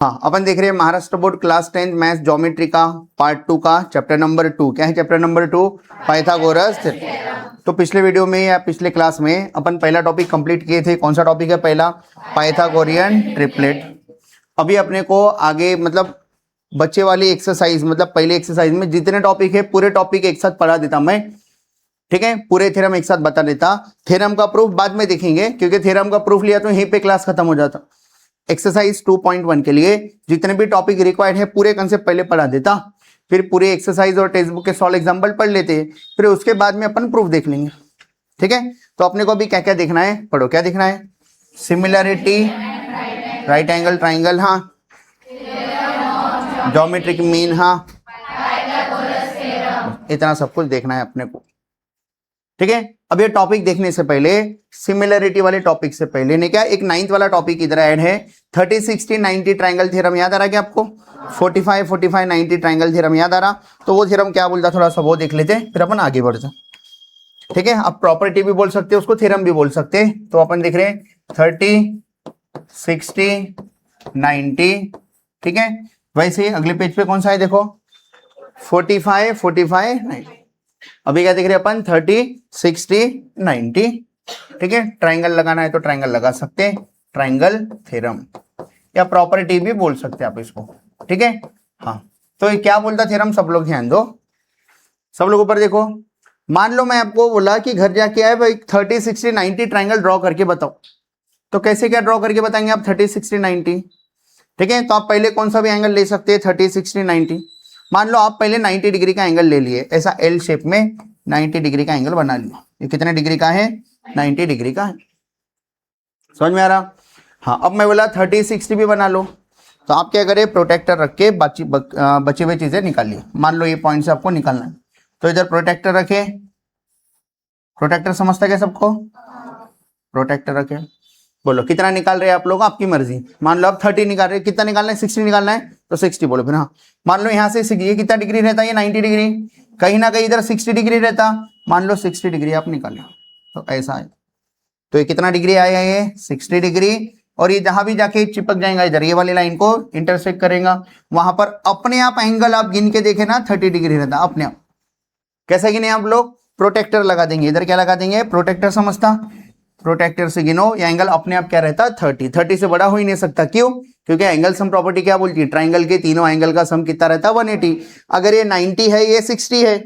हाँ, अपन देख रहे हैं Maharashtra board class 10 maths geometry का पार्ट 2 का चैप्टर नंबर 2। क्या है चैप्टर नंबर 2? Pythagoras theorem. तो पिछले वीडियो में या पिछले क्लास में अपन पहला टॉपिक कंप्लीट किए थे। कौन सा टॉपिक है पहला? Pythagorean triplet. अभी अपने को आगे मतलब बच्चे वाली एक्सरसाइज मतलब पहले एक्सरसाइज में जितने टॉपिक है पूरे टॉपिक एक साथ पढ़ा देता मैं, ठीक है, पूरे थ्योरम एक साथ बता देता। थ्योरम का प्रूफ बाद में देखेंगे क्योंकि थ्योरम का प्रूफ लिया तो यहीं पे क्लास खत्म हो जाता। एक्सरसाइज 2.1 के लिए जितने भी टॉपिक रिक्वायर्ड है पूरे कंसेप्ट पहले पढ़ा देता, फिर पूरे एक्सरसाइज और टेक्स्ट बुक के सॉल्व एग्जांपल पढ़ लेते, फिर उसके बाद में अपन प्रूफ देख लेंगे, ठीक है। तो अपने को अभी क्या क्या देखना है, पढ़ो। क्या देखना है? सिमिलरिटी, राइट एंगल ट्राइंगल, हाँ, ज्योमेट्रिक मीन, हाँ, इतना सब कुछ देखना है अपने को, ठीक है। अब ये टॉपिक देखने से पहले सिमिलरिटी वाले टॉपिक से पहले ने क्या एक 9th वाला टॉपिक इधर ऐड है। 30 60 90 ट्रायंगल थ्योरम याद आ रहा है क्या आपको? 45 45 90 ट्रायंगल थ्योरम याद आ रहा? तो वो थ्योरम क्या बोलता थोड़ा सा वो देख लेते हैं फिर अपन आगे बढ़ते, ठीक है। अब प्रॉपर्टी भी बोल सकते हैं उसको, थ्योरम भी बोल सकते हैं। तो अपन देख रहे हैं 30 60 90, ठीक है। वैसे अगले पेज पे कौन सा है देखो, 45 45 90। अभी क्या देख रहे हैं अपन? 30 60 90, ठीक है। ट्रायंगल लगाना है तो ट्रायंगल लगा सकते हैं, ट्रायंगल थ्योरम या प्रॉपर्टी भी बोल सकते हैं आप इसको, ठीक है। हाँ, तो ये क्या बोलता थ्योरम सब लोग ध्यान दो, सब लोग ऊपर देखो। मान लो मैं आपको बोला कि घर जाके आए भाई 30 60 90 ट्रायंगल ड्रॉ करके बताओ, तो कैसे क्या ड्रॉ करके बताएंगे आप? 30 60 90, ठीक है। तो आप पहले कौन सा भी एंगल ले सकते हैं 30 60 90। मान लो आप पहले 90 डिग्री का एंगल ले लिए, ऐसा एल शेप में 90 डिग्री का एंगल बना लिया। ये कितने डिग्री का है? 90 डिग्री का है, समझ में आ रहा? हाँ, अब मैं बोला 30 60 भी बना लो, तो आप क्या करें? प्रोटेक्टर रख के बची हुई चीजें निकालिए। मान लो ये पॉइंट से आपको निकालना है तो इधर प्रोटेक्टर रखे, प्रोटेक्टर समझता है क्या सबको? प्रोटेक्टर रखे, बोलो कितना निकाल रहे हैं आप लोग? आपकी मर्जी। मान लो आप 30 निकाल रहे हैं, कितना निकालना है? 60 निकालना है तो 60 बोलो फिर। हाँ, मान लो यहाँ से ये कितना डिग्री रहता है? ये 90 डिग्री, कहीं ना कहीं इधर 60 डिग्री रहता, मान लो 60 डिग्री आप निकालो, तो ऐसा है। तो ये कितना डिग्री आया? ये 60 डिग्री। और ये जहां भी जाके चिपक जाएगा इधर ये वाली लाइन को इंटरसेक्ट करेगा, वहां पर अपने आप एंगल आप गिन के देखे ना 30 डिग्री रहता अपने आप। कैसे गिने आप लोग? प्रोटेक्टर लगा देंगे, इधर क्या लगा देंगे? प्रोटेक्टर, समझता? प्रोटेक्टर से गिनो, ये एंगल अपने आप क्या रहता? 30। 30 से बड़ा हो ही नहीं सकता, क्यों? क्योंकि एंगल सम प्रॉपर्टी क्या बोलती है? ट्राइंगल के तीनों एंगल का सम कितना रहता? 180। अगर ये 90 है ये 60 है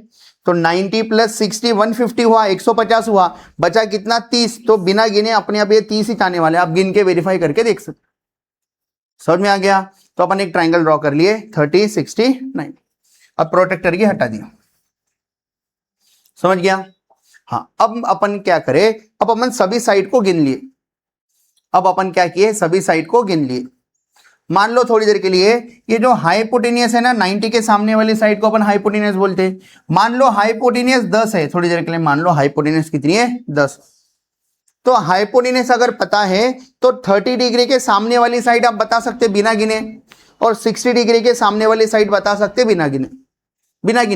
तो 90 प्लस 60 150 हुआ, 150 हुआ, बचा कितना? 30। तो बिना गिने अपने आप ये 30 ही आने वाले, आप गिन के वेरीफाई करके देख सकते। समझ में आ गया? तो अपन एक ट्राइंगल ड्रॉ कर लिए 30 60 90। अब प्रोटेक्टर की हटा दिया, समझ गया? हाँ, अब अपन क्या करें? अब अपन सभी साइड को गिन लिए। अब अपन क्या किए? सभी साइड को गिन लिए। मान लो थोड़ी देर के लिए ये जो हाइपोटेनियस है ना 90 के सामने वाली साइड को अपन हाइपोटेनियस बोलते हैं। मान लो हाइपोटेनियस 10 है, थोड़ी देर के लिए मान लो हाइपोटेनियस कितनी है? 10। तो हाइपोटेनियस अगर पता है तो 30 डिग्री के सामने वाली साइड आप बता सकते बिना गिने, और 60 डिग्री के सामने वाली साइड बता सकते बिना गिने।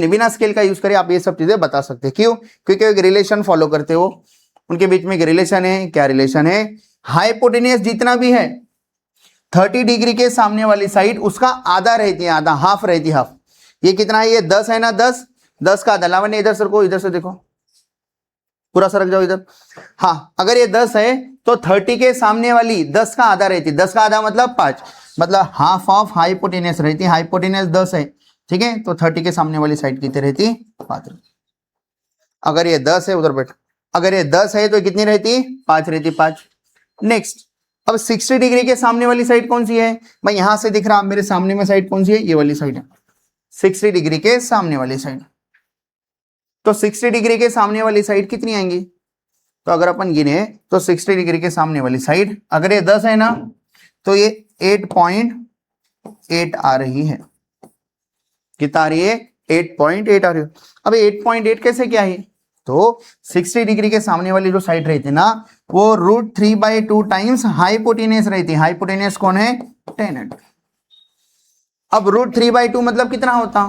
बिना स्केल का यूज करें आप ये सब चीजें बता सकते। क्यों? क्योंकि एक रिलेशन फॉलो करते हो, उनके बीच में एक रिलेशन है। क्या रिलेशन है? हाइपोटेनियस जितना भी है 30 डिग्री के सामने वाली साइड उसका आधा रहती है, आधा, हाफ रहती है, हाफ। ये कितना है? ये 10 है ना, 10 का आधा। लावन इधर सर को, इधर से देखो, पूरा सरक जाओ इधर। हाँ, अगर ये 10 है तो 30 के सामने वाली 10 का आधा रहती है। 10 का आधा मतलब 5, मतलब हाफ ऑफ हाइपोटेनियस रहती है। हाइपोटेनियस 10 है, ठीक है, तो 30 के सामने वाली साइड कितनी रहती? 5। अगर ये 10 है, उधर बैठ, अगर ये 10 है तो कितनी रहती? 5 रहती, 5। नेक्स्ट, अब 60 डिग्री के सामने वाली साइड कौन सी है? मैं यहां से दिख रहा, मेरे सामने में साइड कौन सी है? ये वाली साइड है, 60 डिग्री के सामने वाली साइड। तो 60 डिग्री के सामने वाली साइड कितनी आएंगी? तो अगर अपन गिने तो 60 डिग्री के सामने वाली साइड अगर ये 10 है ना तो ये 8.8 आ रही है। कितना आ रही है? 8.8 आ रही है। अब 8.8 कैसे क्या है? तो 60 डिग्री के सामने वाली जो साइड रहती है ना वो √3/2 टाइम्स हाइपोटेनियस रहती है। हाइपोटेनियस कौन है? tan। अब √3/2 मतलब कितना होता?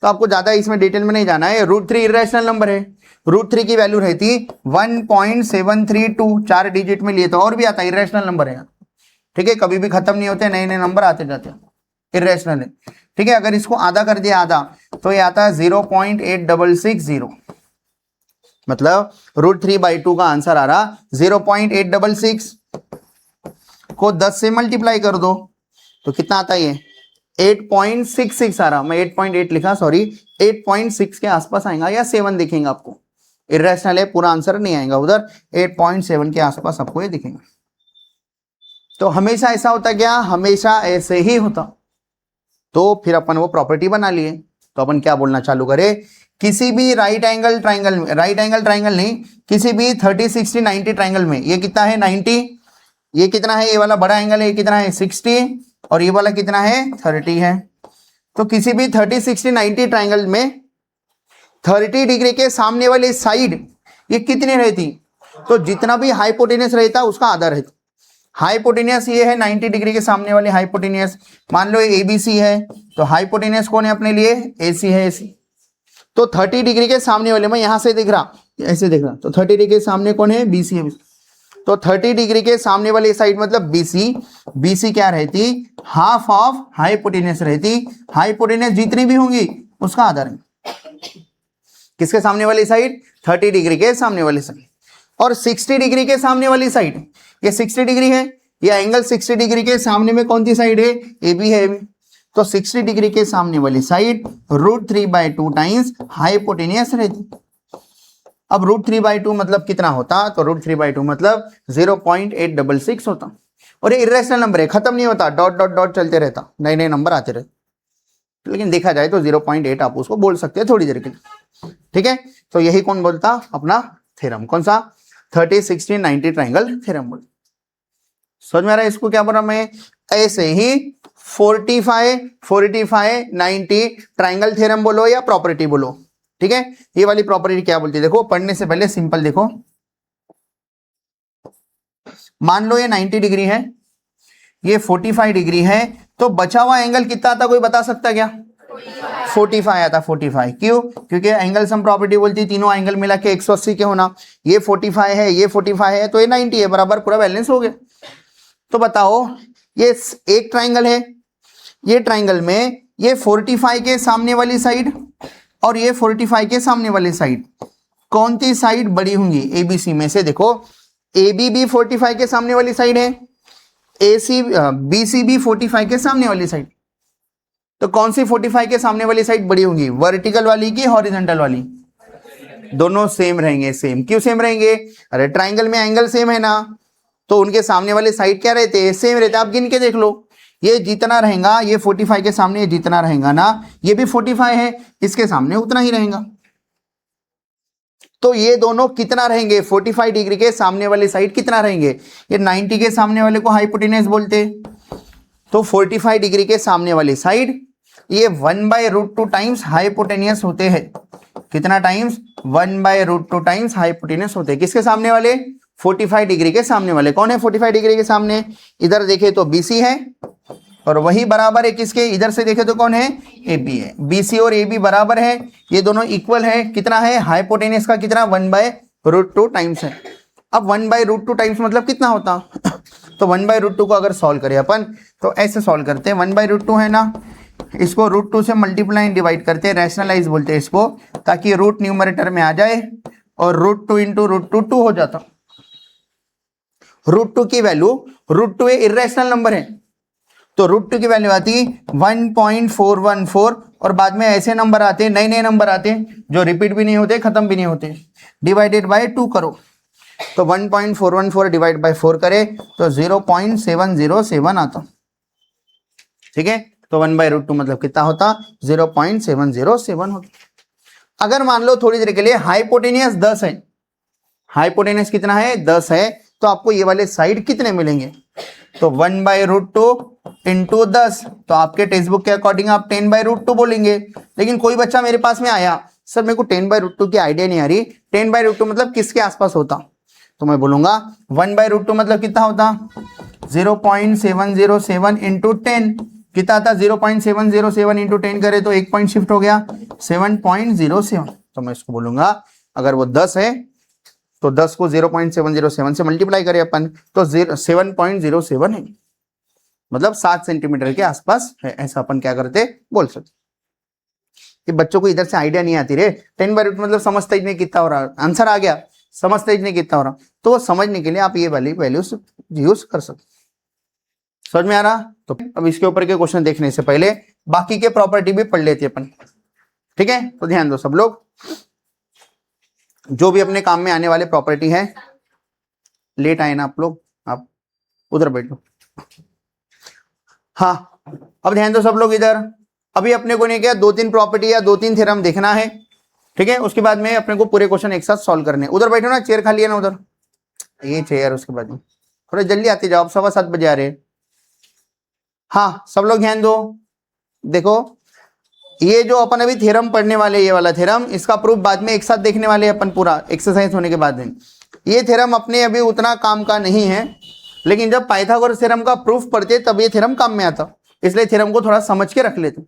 तो आपको ज्यादा इसमें डिटेल में नहीं जाना है। √3 इरेशनल नंबर है, √3 की वैल्यू रहती 1.732, 4 डिजिट में लिए तो और भी आता, इरेशनल नंबर है, ठीक है, कभी भी खत्म नहीं होते, नए नए नंबर आते जाते हैं। इरेशनल है, ठीक है। अगर इसको आधा कर दिया आधा तो ये आता है 0.8660, मतलब √3/2 का आंसर आ रहा 0.866 को 10 से मल्टीप्लाई कर दो तो कितना आता है ये 8.66 आ रहा। मैं 8.8 लिखा, सॉरी 8.6 के आसपास आएगा या 7 दिखेंगे आपको। इरेशनल है, पूरा आंसर नहीं आएगा उधर, 8.7 के आसपास आपको ये दिखेंगे। तो हमेशा ऐसा होता क्या, हमेशा ऐसे ही होता। तो फिर अपन वो प्रॉपर्टी बना लिए। तो अपन क्या बोलना चालू करें, किसी भी राइट एंगल ट्राइंगल में, राइट एंगल ट्राइंगल नहीं, किसी भी 30 60 90 ट्राइंगल में, ये कितना है 90, ये कितना है, ये वाला बड़ा एंगल है, ये कितना है 60, और ये वाला कितना है 30 है। तो किसी भी 30 60 90 ट्राइंगल में 30 डिग्री के सामने वाली साइड ये कितनी रहती, तो जितना भी हाइपोटेनस रहता उसका आधा रहता। हाइपोटेनियस ये है 90 डिग्री के सामने वाले हाइपोटेनियस, मान लो ये एबीसी है, तो हाइपोटेनियस कौन है अपने लिए, एसी है, एसी। तो 30 डिग्री के सामने वाले, मैं यहां से दिख रहा, ऐसे दिख रहा, तो 30 डिग्री के सामने कौन है, बीसी है। तो 30 डिग्री के सामने वाली साइड मतलब बीसी, बीसी क्या रहती, हाफ ऑफ हाइपोटेनियस रहती। हाइपोटेनियस जितनी भी होंगी उसका आधा रहेगा। किसके सामने वाली साइड, 30 डिग्री के सामने वाली साइड। और 60 डिग्री के सामने वाली साइड, ये 60 डिग्री है, ये एंगल 60 डिग्री के सामने में कौन सी साइड है, ए बी है। तो 60 डिग्री के सामने वाली साइड √3/2 टाइम्स हाइपोटेनियस रहती। अब √3/2 मतलब कितना होता, तो √3/2 मतलब 0.866 होता। और ये इरेशनल नंबर है, खत्म नहीं होता, डॉट डॉट डॉट चलते रहता, नए नए नंबर आते रहते। लेकिन देखा जाए तो 0.8 आप उसको बोल सकते हैं थोड़ी देर के लिए, ठीक है। तो यही कौन बोलता, अपना थ्योरम, कौन सा, 30 60 90 ट्राइंगल थ्योरम बोलता। समझ में आ रहा है इसको क्या बोला मैं। ऐसे ही 45 45 90 ट्राइंगल थ्योरम बोलो या प्रॉपर्टी बोलो, ठीक है। ये वाली प्रॉपर्टी क्या बोलती है, देखो पढ़ने से पहले सिंपल देखो। मान लो ये 90 डिग्री है, ये 45 डिग्री है, तो बचा हुआ एंगल कितना आता, कोई बता सकता क्या, 45 आता। 45 क्यों, क्योंकि एंगल सम प्रॉपर्टी बोलती है तीनों एंगल मिला के 180 के होना। ये 45 है, ये 45 है, तो ये 90 है, बराबर पूरा बैलेंस हो गया। तो बताओ, ये एक ट्राइंगल है, ये ट्राइंगल में ये 45 के सामने वाली साइड और ये 45 के सामने वाली साइड, कौन सी साइड बड़ी होंगी, एबीसी में से देखो, AB भी 45 के सामने वाली साइड है, BC भी 45 के सामने वाली साइड। तो कौन सी 45 के सामने वाली साइड बड़ी होंगी, वर्टिकल वाली की हॉरिजॉन्टल वाली, दोनों सेम रहेंगे। सेम क्यों सेम रहेंगे, अरे ट्राइंगल में एंगल सेम है ना, तो उनके सामने वाले साइड क्या रहते हैं, सेम रहते हैं। आप गिन के देख लो, ये जितना रहेगा, ये 45 के सामने जितना रहेगा ना, ये भी 45 है, इसके सामने उतना ही रहेगा। तो ये दोनों कितना रहेंगे, 45 डिग्री के सामने वाले साइड कितना रहेंगे, ये 90 के सामने वाले को हाइपोटेनस बोलते। तो 45 डिग्री के सामने वाली साइड ये 1/√2 टाइम्स हाइपोटेनियस होते हैं। कितना टाइम्स, 1/√2 टाइम्स हाइपोटेनस होते हैं। किसके सामने वाले, 45 डिग्री के सामने वाले। कौन है 45 डिग्री के सामने, इधर देखे तो BC है, और वही बराबर है किसके, इधर से देखे तो कौन है, AB है। BC और AB बराबर है, ये दोनों इक्वल है। कितना है, हाइपोटेनस का कितना, 1/√2 टाइम्स है। अब 1/√2 टाइम्स मतलब कितना होता तो 1/√2 को अगर सॉल्व करें अपन तो ऐसे सॉल्व करते हैं, 1/√2 है ना, इसको √2 से मल्टीप्लाई डिवाइड करते हैं, रैशनलाइज बोलते हैं इसको, ताकि रूट न्यूमरेटर में आ जाए और √2 इंटू √2 2 हो जाता। √2 की वैल्यू, √2 इरेशनल नंबर है, तो √2 की वैल्यू आती 1.414, और बाद में ऐसे नंबर आते हैं, नए नए नंबर आते हैं जो रिपीट भी नहीं होते, खत्म भी नहीं होते। डिवाइडेड बाय 2 करो, तो 1.414 डिवाइड बाय 4 करे तो 0.707 आता, ठीक है। तो 1/√2 मतलब कितना होता, 0.707 होता। अगर मान लो थोड़ी देर के लिए हाइपोटेनियस 10 है, हाइपोटेनस कितना है, 10 है, तो आपको ये वाले साइड कितने मिलेंगे, तो 1/√2 इंटू 10, तो आपके टेक्स्ट बुक के अकॉर्डिंग आप 10/√2 बोलेंगे। लेकिन कोई बच्चा मेरे पास में आया, सर मेरे को 10/√2 की आइडिया नहीं आ रही, 10/√2 मतलब किसके आसपास होता, तो मैं बोलूंगा 1/√2 मतलब कितना होता, 0.707 इंटू 10, कितना आता, 0.707 इंटू 10 करे तो एक पॉइंट शिफ्ट हो गया 7.07, तो मैं इसको बोलूंगा अगर वो 10 है तो 10 को 0.707 से मल्टीप्लाई करें अपन तो 7.07 है। मतलब 7 सेंटीमीटर के आसपास है, ऐसा अपन क्या करते बोल सकते। ये बच्चों को इधर से आइडिया नहीं आती रे, 10/√, मतलब समझते ही नहीं कितना हो रहा, आंसर आ गया, समझते ही नहीं कितना हो रहा, तो वो समझने के लिए आप ये वाली वैल्यूज यूज कर सकते। समझ में आ रहा? तो अब इसके ऊपर के क्वेश्चन देखने से पहले बाकी के प्रॉपर्टी भी पढ़ लेते अपन, ठीक है? तो ध्यान दो सब लोग, जो भी अपने काम में आने वाले प्रॉपर्टी है। लेट आए ना आप लोग, आप उधर बैठो। हाँ, अब ध्यान दो सब लोग इधर। अभी अपने को नहीं क्या 2-3 प्रॉपर्टी या 2-3 थ्योरम देखना है, ठीक है? उसके बाद में अपने को पूरे क्वेश्चन एक साथ सॉल्व करने। उधर बैठो ना, चेयर खाली है ना उधर, ये चेयर। उसके बाद में थोड़ा जल्दी आते जाओ, 7:15 बजे आ रहे। हाँ, सब लोग ध्यान दो। देखो, ये जो अपन अभी थ्योरम पढ़ने वाले, ये वाला थ्योरम, इसका प्रूफ बाद में एक साथ देखने वाले अपन, पूरा एक्सरसाइज होने के बाद में। ये थ्योरम अपने अभी उतना काम का नहीं है, लेकिन जब पाइथागोरस थ्योरम का प्रूफ पढ़ते तब ये थ्योरम काम में आता, इसलिए थ्योरम को थोड़ा समझ के रख लेते,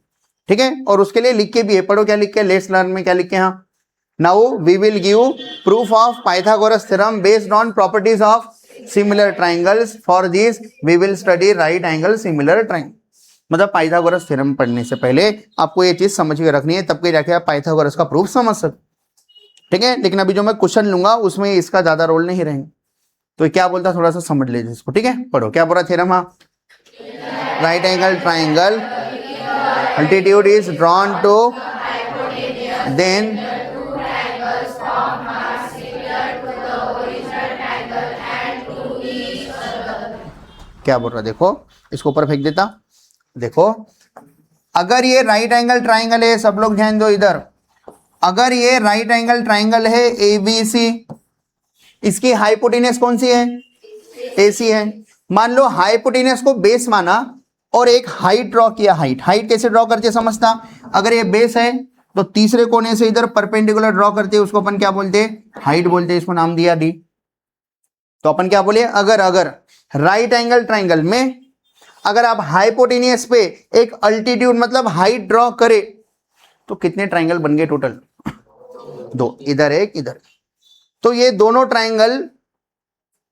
ठीक है? और उसके लिए लिख के भी है, पढ़ो क्या लिख के, लेट्स लर्न में क्या लिख के। हाँ, now we will give proof of Pythagoras theorem based on properties of similar triangles, for this we will study right angle similar triangle. मतलब पाइथागोरस थ्योरम पढ़ने से पहले आपको ये चीज समझ के रखनी है, तब के जाके आप पाइथागोरस का प्रूफ समझ सकते, ठीक है? लेकिन अभी जो मैं क्वेश्चन लूंगा उसमें इसका ज्यादा रोल नहीं रहेगा। तो क्या बोलता थोड़ा सा समझ लीजिए इसको, ठीक है? पढ़ो क्या बोला थ्योरम। हाँ, right angle triangle altitude is drawn to, then क्या बोल रहा, देखो इसको ऊपर फेंक देता। देखो, अगर ये राइट एंगल ट्राइंगल है, सब लोग ध्यान दो इधर, अगर ये राइट एंगल ट्राइंगल है ABC, इसकी हाइपोटेनस कौन सी है? AC है। मान लो हाइपोटेनस को बेस माना और एक हाइट ड्रॉ किया। हाइट कैसे ड्रॉ करते समझता? अगर ये बेस है तो तीसरे कोने से इधर परपेंडिकुलर ड्रॉ करते, उसको अपन क्या बोलते? हाइट बोलते, इसको नाम दिया D। तो अपन क्या बोले, अगर राइट एंगल ट्राइंगल में अगर आप हाइपोटेनियस पे एक अल्टीट्यूड मतलब हाइट ड्रॉ करे तो कितने ट्राइंगल बन गए टोटल? 2, इधर एक इधर। तो ये दोनों ट्राइंगल,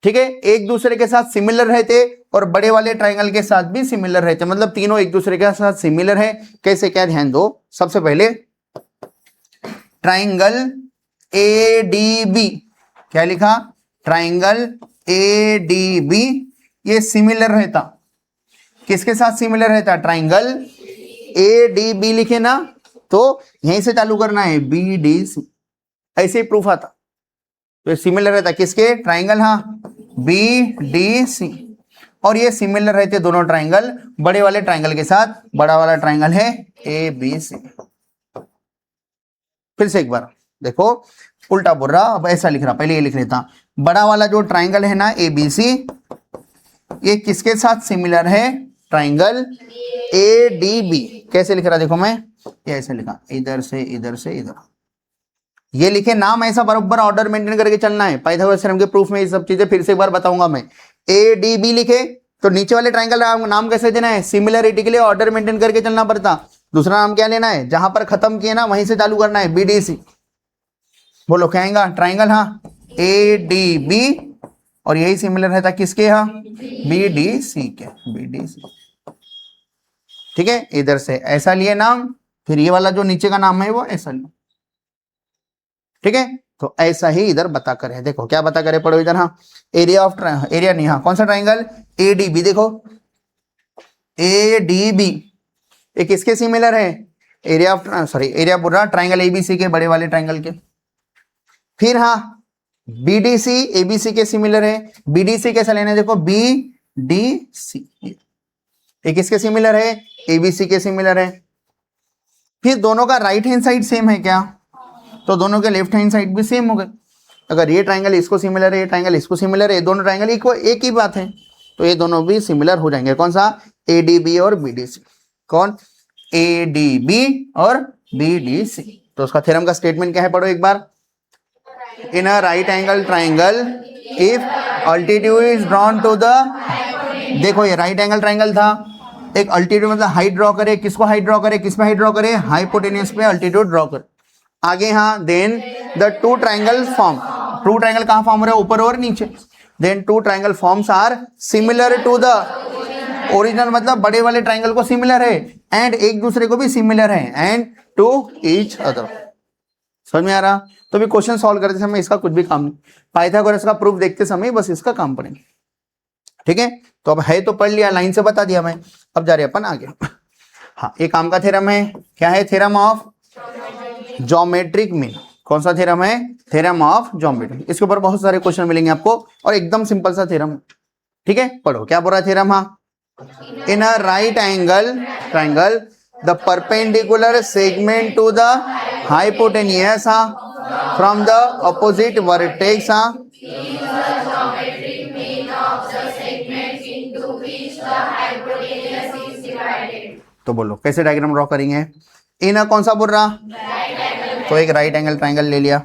ठीक है, एक दूसरे के साथ सिमिलर रहते और बड़े वाले ट्राइंगल के साथ भी सिमिलर रहते, मतलब तीनों एक दूसरे के साथ सिमिलर है। कैसे, क्या? ध्यान दो। सबसे पहले ट्राइंगल ADB, क्या लिखा? ट्राइंगल ADB ये सिमिलर रहता, किसके साथ सिमिलर रहता? ट्राइंगल ADB लिखे ना, तो यहीं से चालू करना है, BDC, ऐसे ही प्रूफ आता। तो ये सिमिलर रहता किसके? ट्राइंगल, हाँ, BDC। और ये सिमिलर रहते दोनों ट्राइंगल बड़े वाले ट्राइंगल के साथ, बड़ा वाला ट्राइंगल है ABC। फिर से एक बार देखो, उल्टा बोल रहा, अब ऐसा लिख रहा, पहले ये लिख लेता। बड़ा वाला जो ट्राइंगल है ना ABC, ये किसके साथ सिमिलर है? Triangle ADB। कैसे लिख रहा देखो, मैं ये ऐसे लिखा, इधर से इधर से इधर, ये लिखे नाम, ऐसा बराबर ऑर्डर मेंटेन करके चलना है। पाइथागोरस थ्योरम के प्रूफ में ये सब चीजें फिर से एक बार बताऊंगा मैं। ADB लिखे तो नीचे वाले ट्राइंगल नाम कैसे देना है? सिमिलरिटी के लिए ऑर्डर मेंटेन करके चलना पड़ता। दूसरा नाम क्या लेना है? जहां पर खत्म किए ना वहीं से चालू करना है, BDC। बोलो क्या आएगा? ट्राइंगल, हाँ, ADB, और यही सिमिलर रहता किसके? हाँ, BDC के, BDC, ठीक है? इधर से ऐसा लिए नाम, फिर ये वाला जो नीचे का नाम है वो ऐसा लिया, ठीक है? तो ऐसा ही इधर बता कर है। देखो क्या बता करे, पढ़ो इधर। हाँ, एरिया ऑफ एरिया नहीं, हाँ, कौन सा ट्राइंगल? ADB। देखो ADB ये किसके सिमिलर है? एरिया ऑफ, सॉरी, एरिया बोल रहा, ट्राइंगल ABC के, बड़े वाले ट्राइंगल के। फिर हाँ, BDC ABC के सिमिलर है। BDC कैसा लेना है? देखो BDC ये किसके सिमिलर है? ABC के सिमिलर है। फिर दोनों का राइट हैंड साइड सेम है क्या? तो दोनों के लेफ्ट हैंड साइड भी सेम हो गए। अगर ये ट्राइंगल इसको सिमिलर है, ये ट्राइंगल इसको सिमिलर है, दोनों ट्राइंगल एक ही बात है, तो ये दोनों भी सिमिलर हो जाएंगे। कौन सा? ADB और BDC। कौन? ADB और BDC। तो उसका थ्योरम का स्टेटमेंट क्या है, पढ़ो एक बार। In a right angle triangle if altitude is drawn to the, देखो ये राइट एंगल ट्राइंगल था, एक अल्टीट्यूड मतलब हाइट ड्रॉ करे, किसको हाइट ड्रॉ करे? किस पे हाइट ड्रॉ करे? हाइपोटेनस पे अल्टीट्यूड ड्रॉ करे। आगे हाँ, then the two triangle form, two triangle कहाँ फॉर्म हो रहा है? ऊपर और नीचे। Then two triangle forms are similar to the original मतलब बड़े वाले ट्राइंगल को सिमिलर है, एंड एक दूसरे को भी सिमिलर है, एंड टू ईच अदर। समझ में आ रहा? तो भी क्वेश्चन सॉल्व करते समय इसका कुछ भी काम नहीं, पाइथागोरस का प्रूफ देखते समय बस इसका काम पड़ेगा। ठीक है, तो अब है तो पढ़ लिया, लाइन से बता दिया मैं, अब जा रहे अपन आगे। हाँ, एक काम का थ्योरम है, क्या है? Theorem of geometric mean. कौन सा थ्योरम है? Theorem of geometric. इसके ऊपर बहुत सारे क्वेश्चन मिलेंगे आपको और एकदम सिंपल सा थ्योरम। ठीक है, पढ़ो क्या बोल रहा है थ्योरम। हाँ, in a right angle triangle the perpendicular segment to the hypotenuse from the opposite vertex तो बोलो कैसे डायग्राम ड्रॉ करेंगे? इन कौन सा बोल रहा? तो एक राइट एंगल ट्राइंगल ले लिया,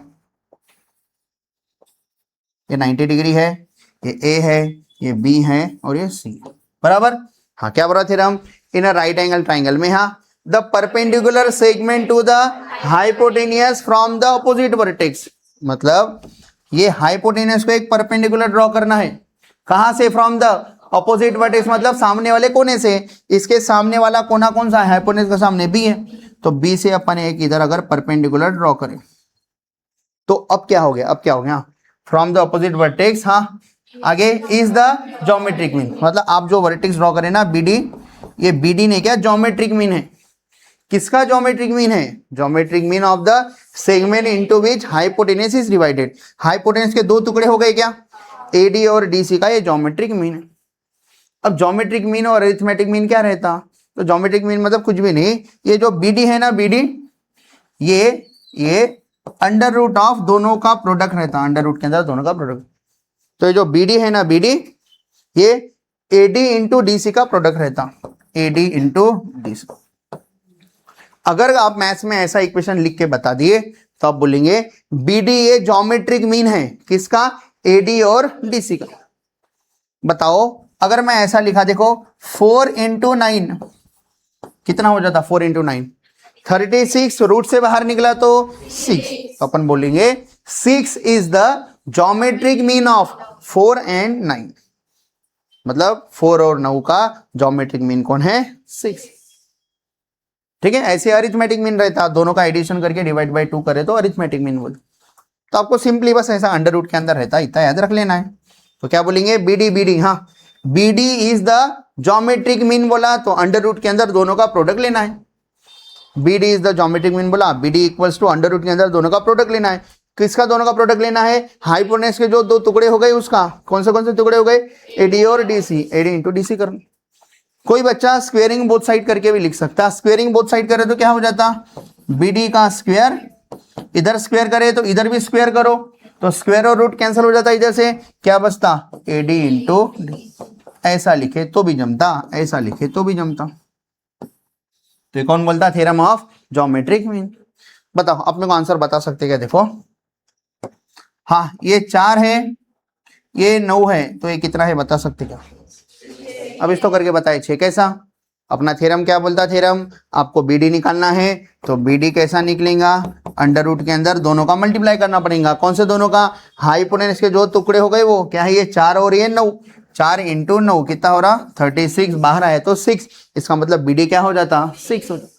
ये 90 डिग्री है, ये ए है, ये बी है और ये सी, बराबर। हाँ, क्या बोल रहा theorem? In a right angle triangle में, हाँ, the perpendicular segment to the hypotenuse from the opposite vertex, मतलब ये हाइपोटेनियस को एक परपेंडिकुलर ड्रॉ करना है। कहां से? फ्रॉम द अपोजिट वर्टेक्स, मतलब सामने वाले कोने से। इसके सामने वाला कोना कौन सा है? हाइपोटेनियस के सामने बी है, तो बी से अपन एक इधर अगर परपेंडिकुलर ड्रॉ करें तो अब क्या हो गया? अब क्या हो गया? फ्रॉम द अपोजिट वर्टेक्स, हाँ, आगे इज द ज्योमेट्रिक मीन, मतलब आप जो वर्टेक्स ड्रॉ करें ना बीडी, ये बीडी ने क्या ज्योमेट्रिक मीन है। किसका ज्योमेट्रिक मीन है? Geometric mean of the segment into which hypotenuse is divided. Hypotenuse के दो टुकड़े हो गए क्या? एडी और डीसी का ये ज्योमेट्रिक मीन है। अब ज्योमेट्रिक मीन और अरिथमेटिक मीन क्या रहता? तो ज्योमेट्रिक मीन मतलब कुछ भी नहीं, ये जो बीडी है ना, बीडी ये अंडर रूट ऑफ दोनों का प्रोडक्ट रहता, अंडर रूट के अंदर दोनों का प्रोडक्ट। तो ये जो बीडी है ना, बीडी ये एडी इंटू डीसी का प्रोडक्ट रहता, एडी इंटू डीसी। अगर आप मैथ्स में ऐसा इक्वेशन लिख के बता दिए तो आप बोलेंगे बीडी ये ज्योमेट्रिक मीन है, किसका? एडी और डीसी का। बताओ अगर मैं ऐसा लिखा, देखो 4 इंटू 9 कितना हो जाता? 4 इंटू 9 36, रूट से बाहर निकला तो 6, तो अपन बोलेंगे 6 is the geometric mean of 4 and 9, मतलब 4 और 9 का ज्योमेट्रिक मीन कौन है? 6। ठीक है, ऐसे अरिथमेटिक मीन रहता, दोनों का एडिशन करके डिवाइड बाय 2 करे तो अरिथमेटिक मीन बोलते। तो आपको सिंपली बस ऐसा अंडर रूट के अंदर रहता, इतना याद रख लेना है। तो क्या बोलेंगे? बीडी, बीडी, हाँ, BD is the geometric mean बोला तो अंडर रूट के अंदर दोनों का प्रोडक्ट लेना है। BD is the geometric mean बोला, BD equals to under root के अंदर दोनों का प्रोडक्ट लेना है। किसका दोनों का प्रोडक्ट लेना है? हाइपोटेनस के जो दो टुकड़े हो गए उसका। कौन से टुकड़े हो गए? एडी और डीसी, एडी इंटू डीसी करना। कोई बच्चा स्क्वेयरिंग बोथ साइड करके भी लिख सकता, स्क्वेयरिंग बोथ साइड करे तो क्या हो जाता? बीडी का स्क्वायर, इधर स्क्वायर करे तो इधर भी स्क्वायर करो, तो स्क्वायर और रूट कैंसिल हो जाता, इधर से क्या बचता? AD into D. ऐसा लिखे तो भी जमता, ऐसा लिखे तो भी जमता। तो कौन बोलता? Theorem of geometric mean. बताओ, अपने को आंसर बता सकते क्या? देखो, हाँ, ये 4 है, ये 9 है, तो ये कितना है बता सकते क्या? अब इसको करके बताए 6 कैसा? अपना थ्योरम क्या बोलता? थ्योरम आपको बीडी निकालना है तो बीडी कैसा निकलेगा? अंडर रूट के अंदर दोनों का मल्टीप्लाई करना पड़ेगा। कौन से दोनों का? हाइपोटेनस के जो टुकड़े हो गए वो क्या है? ये 4 और ये 9, 4 इंटू 9 कितना हो रहा? 36, बाहर आए तो 6, इसका मतलब बीडी क्या हो जाता? 6 हो जाता।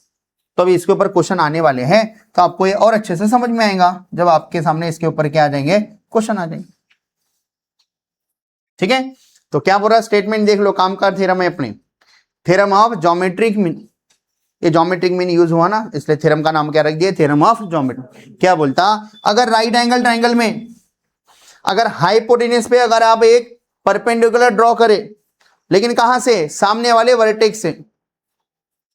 तो अभी इसके ऊपर क्वेश्चन आने वाले हैं तो आपको ये और अच्छे से समझ में आएगा जब आपके सामने इसके ऊपर क्या आ जाएंगे? क्वेश्चन आ जाएंगे। ठीक है, तो क्या बोल रहा? स्टेटमेंट देख लो, काम का थ्योरम है अपने, थ्योरम ऑफ ज्योमेट्रिक मीन। ये ज्योमेट्रिक मीन यूज हुआ ना, इसलिए थ्योरम का नाम क्या रख दिया? Theorem of geometric. क्या बोलता? अगर राइट एंगल ट्राइंगल में अगर हाइपोटेनस पे अगर आप एक परपेंडिकुलर ड्रॉ करें, लेकिन कहां से? सामने वाले वर्टेक्स से,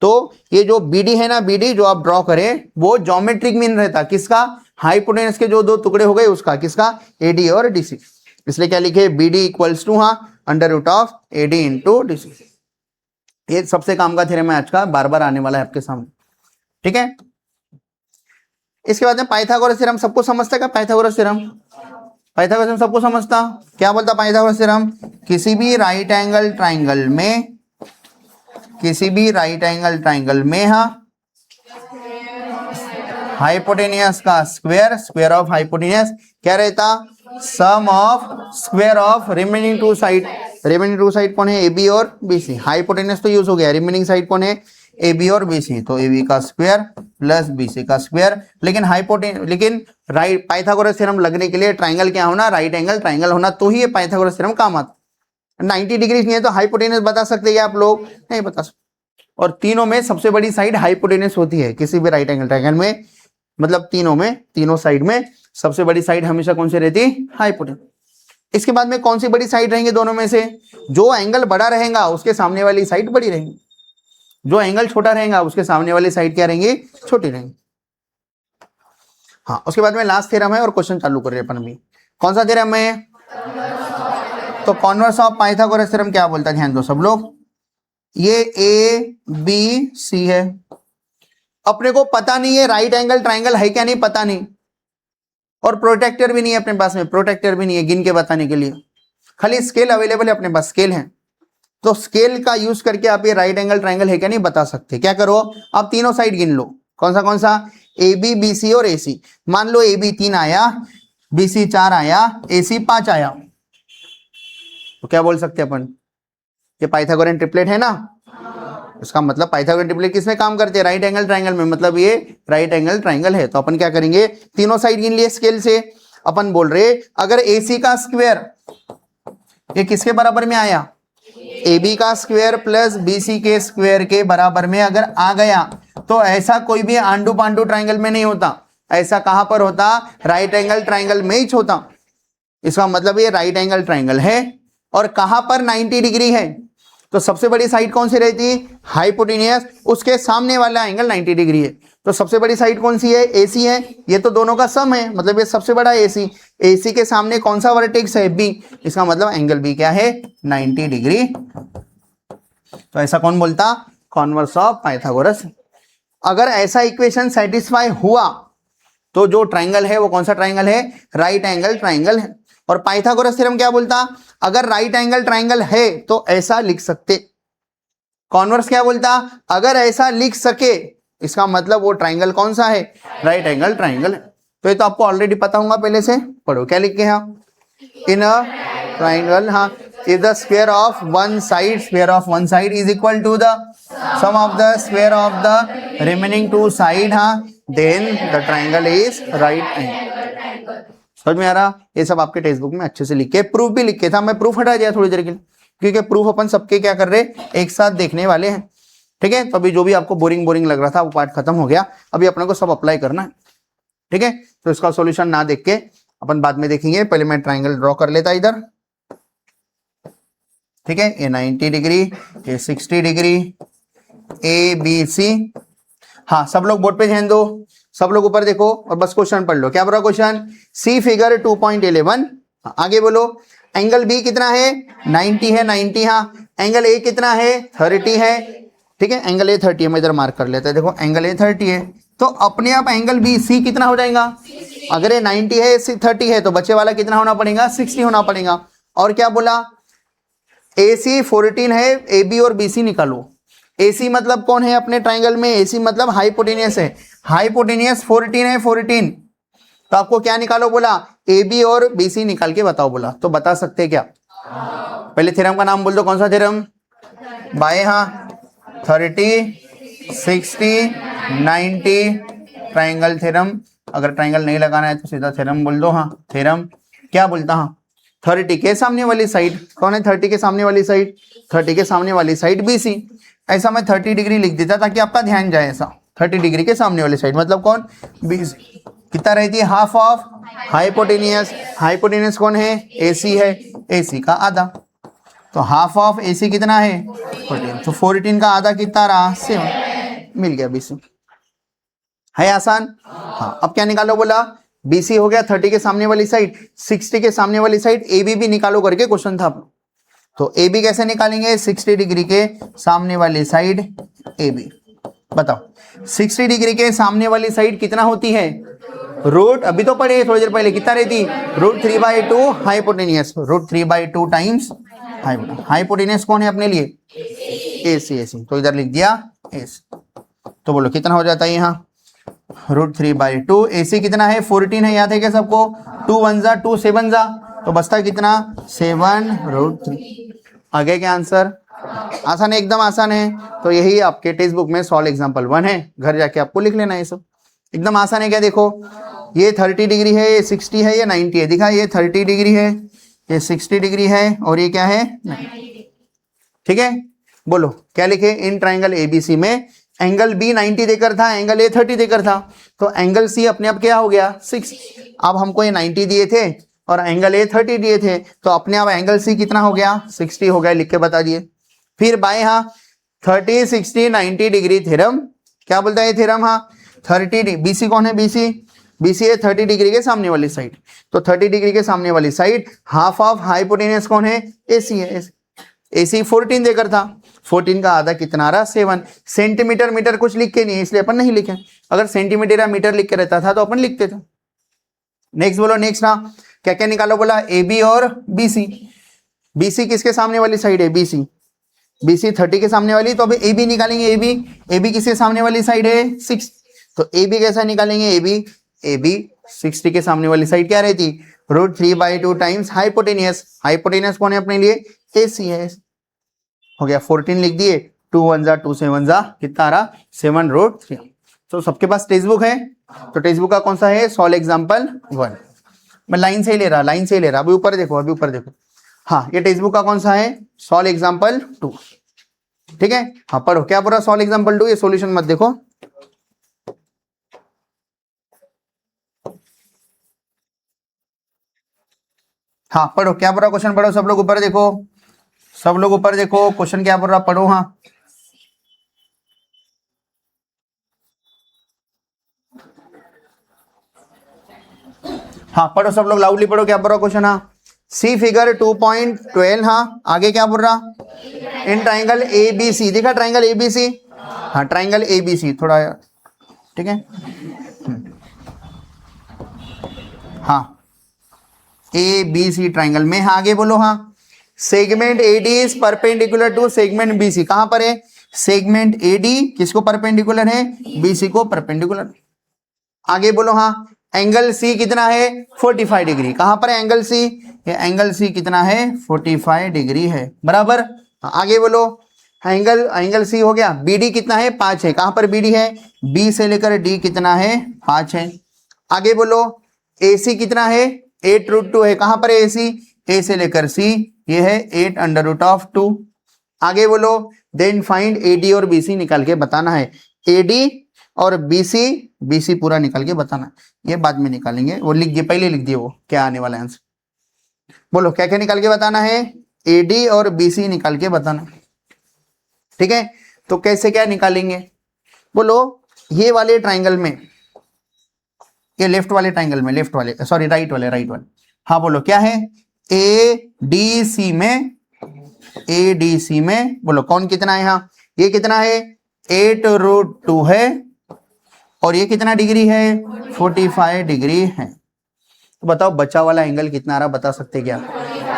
तो ये जो बीडी है ना, बीडी जो आप ड्रॉ करें वो ज्योमेट्रिक मीन रहता, किसका? हाइपोटेनस के जो दो टुकड़े हो गए उसका, किसका? एडी और डीसी। इसलिए क्या लिखे? बीडी इक्वल्स टू, हाँ, under root of AD into DC. ये सबसे काम का थ्योरम है आज का, बार बार आने वाला है आपके सामने। ठीक है, इसके बाद में पाइथागोरस थ्योरम सबको समझता है क्या? पाइथागोरस थ्योरम, पाइथागोरस थ्योरम सबको समझता। क्या बोलता पाइथागोरस थ्योरम? किसी भी राइट एंगल ट्राइंगल में, किसी भी राइट एंगल ट्राइंगल में, हाँ, हाइपोटेनियस का स्क्वायर, स्क्वायर ऑफ हाइपोटेनियस क्या रहता? Sum of square of remaining two side remaining two side कौन है, ए बी और बी सी। हाइपोटेनस तो यूज हो गया, रिमेनिंग साइड कौन है, ए बी और बी सी, तो ए बी का स्क्वायर प्लस बी सी का स्क्वायर। लेकिन राइट पाइथागोरस थ्योरम लगने के लिए ट्राइंगल क्या होना, राइट एंगल ट्राइंगल होना, तो ही ये पाइथागोरस थ्योरम काम आता। 90 डिग्री नहीं है तो हाइपोटेनस बता सकते हैं आप लोग, नहीं बता सकते। और तीनों में सबसे बड़ी साइड हाइपोटेनस होती है किसी भी राइट एंगल ट्राइंगल में, मतलब तीनों साइड में सबसे बड़ी साइड हमेशा कौन सी रहती, हाइपोटेनस। इसके बाद में कौन सी बड़ी साइड रहेंगे दोनों में से, जो एंगल बड़ा रहेगा उसके सामने वाली साइड बड़ी रहेगी, जो एंगल छोटा रहेगा उसके सामने वाली साइड क्या रहेंगी, छोटी रहेंगी। हाँ, उसके बाद में लास्ट थ्योरम है और क्वेश्चन चालू कर रहे हैं अपन भी। कौन सा थ्योरम है, तो कॉन्वर्स ऑफ पाइथागोरस थ्योरम क्या बोलता है, ध्यान दो सब लोग। ये ए बी सी है, अपने को पता नहीं है राइट एंगल ट्राइंगल है क्या नहीं, पता नहीं, और प्रोटेक्टर भी नहीं है अपने पास में, प्रोटेक्टर भी नहीं है गिन के बताने के लिए, खाली स्केल अवेलेबल है अपने पास, स्केल है। तो स्केल का यूज करके आप ये राइट एंगल ट्राइंगल है क्या नहीं बता सकते। क्या करो, आप तीनों साइड गिन लो, कौन सा, ए बी बी सी और ए सी। मान लो ए बी 3 आया, बी सी 4 आया, ए सी 5 आया, तो क्या बोल सकते अपन, ये पाइथागोरन ट्रिपलेट है ना। इसका मतलब पाइथागोरन ट्रिपलेट किसमें काम करते हैं, राइट एंगल ट्राइंगल में, मतलब ये राइट एंगल ट्राइंगल है। तो अपन क्या करेंगे, तीनों साइड गिन लिए स्केल से। अपन बोल रहे अगर AC का स्क्वायर ये किसके बराबर में आया, AB का स्क्वायर प्लस BC के स्क्वायर के बराबर में अगर आ गया, तो ऐसा कोई भी आंडू पांडू ट्राइंगल में नहीं होता, ऐसा कहां पर होता, राइट एंगल ट्राइंगल में ही होता। इसका मतलब ये राइट एंगल ट्राइंगल है, और कहां पर 90 डिग्री है, तो सबसे बड़ी साइड कौन सी रहती है, हाइपोटेनियस, उसके सामने वाला एंगल 90 डिग्री है। तो सबसे बड़ी साइड कौन सी है, AC है, ये तो दोनों का सम है, मतलब ये सबसे बड़ा AC। AC के सामने कौन सा वर्टेक्स है, B, इसका मतलब एंगल B क्या है, 90 डिग्री। तो ऐसा कौन बोलता, कॉन्वर्स ऑफ पाइथागोरस। अगर ऐसा इक्वेशन सेटिस्फाई हुआ तो जो ट्राइंगल है वो कौन सा ट्राइंगल है, राइट एंगल ट्राइंगल है। और पाइथागोरस थ्योरम क्या बोलता, अगर राइट एंगल ट्राइंगल है तो ऐसा लिख सकते। कॉन्वर्स क्या बोलता, अगर ऐसा लिख सके इसका मतलब वो ट्राइंगल कौन सा है, राइट एंगल ट्राइंगल है। तो ये तो आपको ऑलरेडी पता होगा पहले से, पढ़ो क्या लिख के, हाँ, इन अ ट्राइंगल, हाँ, if the square of one side is equal to the sum of the square of the remaining two side, हाँ, then the triangle is right angle. समझ में आ रहा, ये सब आपके टेक्स्ट बुक में अच्छे से लिख के, प्रूफ भी लिख के था, मैं प्रूफ हटा दिया थोड़ी देर के लिए, क्योंकि प्रूफ अपन सबके क्या कर रहे, एक साथ देखने वाले हैं, ठीक है। तो अभी जो भी आपको बोरिंग लग रहा था वो पार्ट खत्म हो गया, अभी अपने को सब अप्लाई करना है, ठीक है। तो इसका सॉल्यूशन ना देख के अपन बाद में देखेंगे, पहले मैं ट्राइंगल ड्रॉ कर लेता इधर, ठीक है। ये 90 डिग्री, ये 60 डिग्री, ABC। हाँ, सब लोग बोर्ड पे ध्यान दो, सब लोग ऊपर देखो और बस क्वेश्चन पढ़ लो। क्या बोला क्वेश्चन, सी फिगर 2.11, आगे बोलो। एंगल B कितना है, 90 है, 90, हाँ। एंगल A कितना है, 30 है, ठीक है। एंगल A 30 है, मैं इधर मार्क कर लेता है, देखो एंगल A 30 है, तो अपने आप एंगल BC कितना हो जाएगा, अगर ये 90 है, 30 है, तो बच्चे वाला कितना होना पड़ेगा, 60 होना पड़ेगा। और क्या बोला, AC 14 है, AB और BC निकालो। AC मतलब कौन है अपने ट्राइंगल में, AC मतलब हाइपोटेनियस है, हाइपोटेनियस 14 है, 14, तो आपको क्या निकालो बोला, AB और BC निकाल के बताओ बोला। तो बता सकते क्या, पहले थ्योरम का नाम बोल दो, कौन सा थ्योरम, बाय, हाँ, 30 60 90 ट्राइंगल थ्योरम। अगर ट्राइंगल नहीं लगाना है तो सीधा थ्योरम बोल दो, हाँ, थ्योरम क्या बोलता, हाँ, 30 के सामने वाली साइड कौन है, 30 के सामने वाली साइड, 30 के सामने वाली साइड BC। ऐसा मैं 30 डिग्री लिख देता ताकि आपका ध्यान जाए, ऐसा 30 डिग्री के सामने वाली साइड मतलब कौन, BC। कितना रहती है, हाफ ऑफ हाइपोटेनियस, हाइपोटेनियस कौन है, AC है, AC का आधा, तो हाफ ऑफ AC कितना है, 14, तो 14 का आधा कितना रहा, 7, मिल गया BC। है आसान, हाँ। अब क्या निकालो बोला, BC हो गया 30 के सामने वाली साइड, 60 के सामने वाली साइड AB भी निकालो करके क्वेश्चन था। तो AB कैसे निकालेंगे, 60 डिग्री के सामने वाली साइड AB, बताओ 60 डिग्री के सामने वाली साइड कितना होती है, रूट, अभी तो पढ़े थोड़ी देर पहले, कितना रहती, √3/2 हाइपोटेनियस, √3/2 टाइम्स हाइपोटेनियस कौन है अपने लिए, AC, तो इधर लिख दिया AC। तो बोलो कितना हो जाता है यहाँ, √3/2, AC कितना है, 14 है, याद है क्या सबको, 2 1 जा 2 7 जा, तो बचता कितना, 7 √3। आ गया क्या आंसर? आसान है, एकदम आसान है। तो यही आपके टेक्स्ट बुक में सॉल्व एग्जांपल 1 है, घर जाके आपको लिख लेना है। सब एकदम आसान है। क्या देखो, ये 30 डिग्री है, ये 60 है, ये 90 है। दिखा, ये 30 डिग्री है, ये 60 डिग्री है, और ये क्या है? 90। ठीक है, बोलो क्या लिखे? इन ट्राइंगल एबीसी में एंगल बी 90 देकर था, एंगल ए 30 देकर था, तो एंगल सी अपने आप क्या हो गया? 6। अब हमको ये 90 दिए थे और एंगल ए 30 दिए थे, तो अपने आप एंगल सी कितना हो गया? 60 हो गया। लिख के बता दिए। फिर बाएं, हाँ 30 60 90 डिग्री थ्योरम क्या बोलता है? थ्योरम, हाँ 30 बीसी कौन है? बीसी है 30 डिग्री के सामने वाली साइड। तो 30 डिग्री के सामने वाली साइड हाफ ऑफ हाइपोटेनस कौन है? एसी है। एसी 14 देकर था, 14 का आधा कितना आ रहा? 7। सेंटीमीटर मीटर कुछ लिख के नहीं है, इसलिए अपन नहीं लिखे। अगर सेंटीमीटर या मीटर लिख के रहता था तो अपन लिखते थे। नेक्स्ट बोलो, नेक्स्ट ना क्या क्या निकालो? बोला ए बी और बीसी। बीसी किसके सामने वाली साइड है? बीसी 30 के सामने वाली, तो अभी ए बी निकालेंगे। ए बी किसके सामने वाली साइड है? 6। तो ए बी कैसा निकालेंगे? ए बी 60 के सामने वाली साइड क्या रहती? √3/2 टाइम्स हाइपोटेनियस। हाइपोटेनियस कौन है अपने लिए? एसी है। हो गया, 14 लिख दिए, 2 1 जा 2 7 जा कितना आ रहा? 7√3। तो सबके पास टेक्स्ट बुक है, तो टेक्स्ट बुक का कौन सा है? Solve example 1। मैं लाइन से ही ले रहा, अभी ऊपर देखो, हाँ ये टेक्स्ट बुक का कौन सा है? Solve example 2। ठीक है, हाँ पढ़ो क्या पूरा सॉल्व एग्जांपल 2, ये सॉल्यूशन मत देखो। हाँ पढ़ो क्या पूरा क्वेश्चन पढ़ो, सब लोग ऊपर देखो, क्वेश्चन क्या पूरा पढ़ो। हाँ पढ़ो सब लोग, लाउडली पढ़ो क्या पूरा क्वेश्चन। हाँ सी फिगर 2.12। हाँ आगे क्या बोल रहा? इन ट्राइंगल एबीसी, देखा ट्राइंगल एबीसी? हाँ ट्राइंगल एबीसी थोड़ा, ठीक है। हाँ एबीसी ट्राइंगल में, हाँ आगे बोलो। हाँ segment AD is perpendicular to segment BC. कहां पर है? सेगमेंट एडी किसको परपेंडिकुलर है? बीसी को परपेंडिकुलर। आगे बोलो। हाँ एंगल सी कितना है? 45 डिग्री। कहां पर है एंगल सी? ये एंगल सी कितना है? 45 डिग्री है, बराबर। आगे बोलो। एंगल सी हो गया। बीडी कितना है? 5 है। कहां पर बीडी है? बी से लेकर डी कितना है? 5 है। आगे बोलो। एसी कितना है? 8√2 है। कहां पर है एसी? ए से लेकर सी, ये है 8√2। आगे बोलो। देन फाइंड एडी और बीसी निकाल के बताना है। एडी और बीसी पूरा निकाल के बताना है, ये बाद में निकालेंगे। वो लिख दिए, पहले लिख दिए वो क्या आने वाला आंसर। बोलो क्या क्या निकाल के बताना है? एडी और बीसी निकाल के बताना। ठीक है, तो कैसे क्या निकालेंगे? बोलो ये वाले ट्राइंगल में, ये लेफ्ट वाले ट्राइंगल में, राइट वाले। हाँ बोलो क्या है? एडीसी में बोलो कौन कितना है? यहाँ ये कितना है? 8√2 है, और ये कितना डिग्री है? 45 डिग्री है। तो बताओ बचा वाला एंगल कितना आ रहा, बता सकते क्या?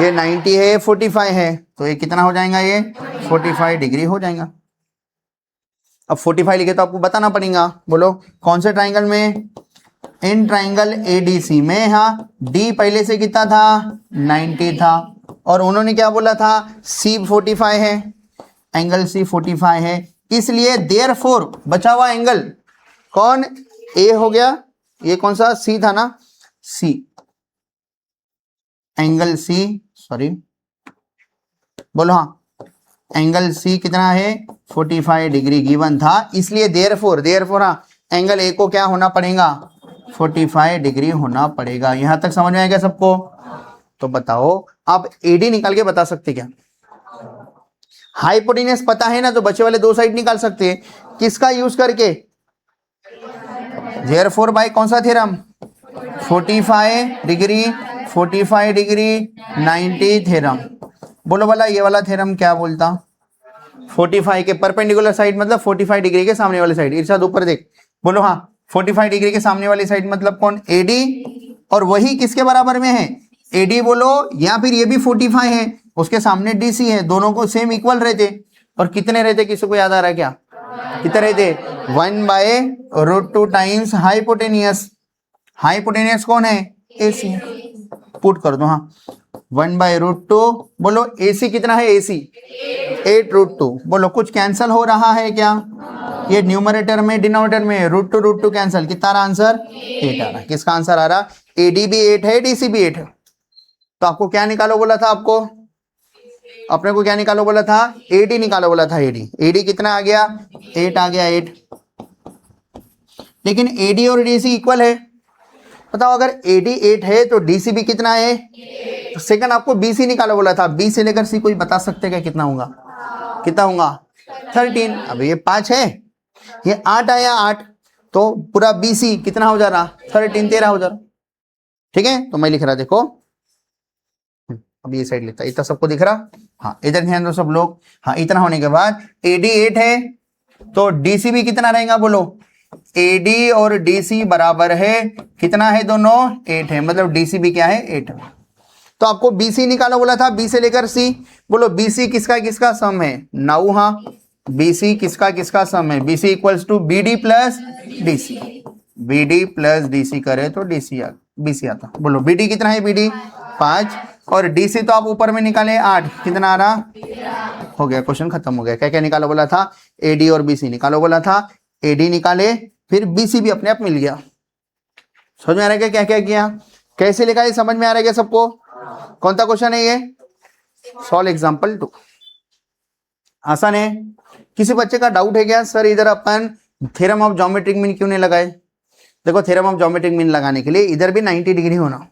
ये 90 है, 45 है, तो ये कितना हो जाएगा? ये 45 डिग्री हो जाएगा। अब 45 लिखे तो आपको बताना पड़ेगा। बोलो कौन से ट्राइंगल में? इन ट्राइंगल एडीसी में। हाँ डी पहले से कितना था? 90 था, और उन्होंने क्या बोला था? सी 45 है, एंगल सी 45 है, इसलिए देयरफॉर बचा हुआ एंगल कौन? ए हो गया। ये कौन सा? सी था ना, सी। एंगल सी, सॉरी बोलो। हाँ एंगल सी कितना है? 45 डिग्री गिवन था, इसलिए देयरफॉर हाँ एंगल ए को क्या होना पड़ेगा? 45 डिग्री होना पड़ेगा। यहां तक समझ में आएगा सबको? तो बताओ आप एडी निकाल के बता सकते क्या? हाइपोटेनस पता है ना, तो बचे वाले दो साइड निकाल सकते हैं। किसका यूज करके? देयरफॉर बाय कौन सा थ्योरम? 45 degree 90 theorem. बोलो वाला ये वाला थ्योरम क्या बोलता? 45 के परपेंडिकुलर साइड मतलब 45 डिग्री के सामने वाली साइड। इरशाद ऊपर देख। बोलो हाँ 45 डिग्री के सामने वाली साइड मतलब कौन? एडी। और वही किसके बराबर में है? एडी बोलो, या फिर ये भी 45 है, उसके सामने डीसी है, दोनों को सेम इक्वल रहते। और कितने रहते? किसी को याद आ रहा है क्या? कितने रहते? 1/√2 टाइम्स हाइपोटेनियस। हाइपोटेनियस कौन है? एसी। पुट कर दो। हाँ 1/√2। बोलो AC कितना है, AC 8√2। बोलो कुछ कैंसल हो रहा है क्या, ये न्यूमरेटर में डिनोमिनेटर में √2 कैंसल, कितना रहा आंसर 8 आ रहा है। किसका आंसर आ रहा, AD भी 8 है, DC भी 8 है। तो आपको क्या निकालो बोला था, आपको अपने को क्या निकालो बोला था, AD निकालो बोला था। AD कितना आ गया, 8 आ गया, 8। लेकिन AD और DC इक्वल है। बताओ अगर AD 8 है तो DC भी कितना है, तो सेकंड आपको BC निकालो बोला था। B से लेकर C कोई बता सकते क्या कितना होगा, कितना होगा 13। अब ये 5 है, ये 8 आया 8, तो पूरा BC कितना हो जा रहा 13 13 हो जा रहा। ठीक है, तो मैं लिख रहा देखो, अब ये साइड लेता, इतना सबको दिख रहा। हाँ इधर ध्यान दो सब लोग। हाँ इतना होने के बाद AD 8 है तो DC भी कितना रहेगा, बोलो AD और DC बराबर है, कितना है दोनों 8 है, मतलब DC भी क्या है 8 है। तो आपको BC निकालो बोला था, B से लेकर C। बोलो BC किसका किसका सम है, 9। हाँ BC किसका किसका सम है, BC equals to BD plus DC। BD plus DC करे तो BC आता। बोलो BD कितना है, BD 5 और DC तो आप ऊपर में निकाले 8, कितना आ रहा, हो गया क्वेश्चन खत्म हो गया। क्या क्या निकालो बोला था, AD और BC निकालो बोला था, AD निकाले, फिर BC भी अपने आप मिल गया। समझ में आ रहा है क्या क्या किया, कैसे लिखा है, समझ में आ रहा है क्या सबको। कौन सा क्वेश्चन है ये, सॉल्व एग्जांपल 2। आसान है। किसी बच्चे का डाउट है क्या, सर इधर अपन थ्योरम ऑफ ज्योमेट्रिक मीन क्यों नहीं लगाए। देखो थ्योरम ऑफ ज्योमेट्रिक मीन लगाने के लिए इधर भी 90 डिग्री होना,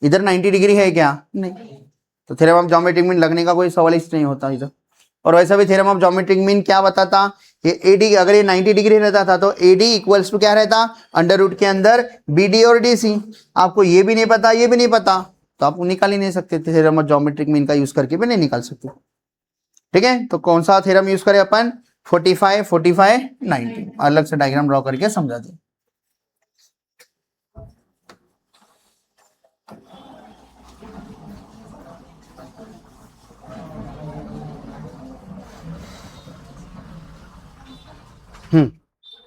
इधर 90 डिग्री है क्या, नहीं, तो थ्योरम ऑफ ज्योमेट्रिक मीन लगने का कोई सवाल ही नहीं होता इधर। और वैसा भी थ्योरम ऑफ ज्योमेट्रिक मीन क्या बताता, ये AD अगर ये 90 डिग्री रहता था तो AD इक्वल्स टू क्या रहता, अंडर रूट के अंदर BD और DC। आपको ये भी नहीं पता, ये भी नहीं पता, तो आप निकाल ही नहीं सकते थे, थ्योरम ऑफ ज्योमेट्रिक मीन का यूज करके भी नहीं निकाल सकते। ठीक है, तो कौन सा थ्योरम यूज करें अपन, 45 45 90। अलग से डायग्राम ड्रॉ करके समझा दें।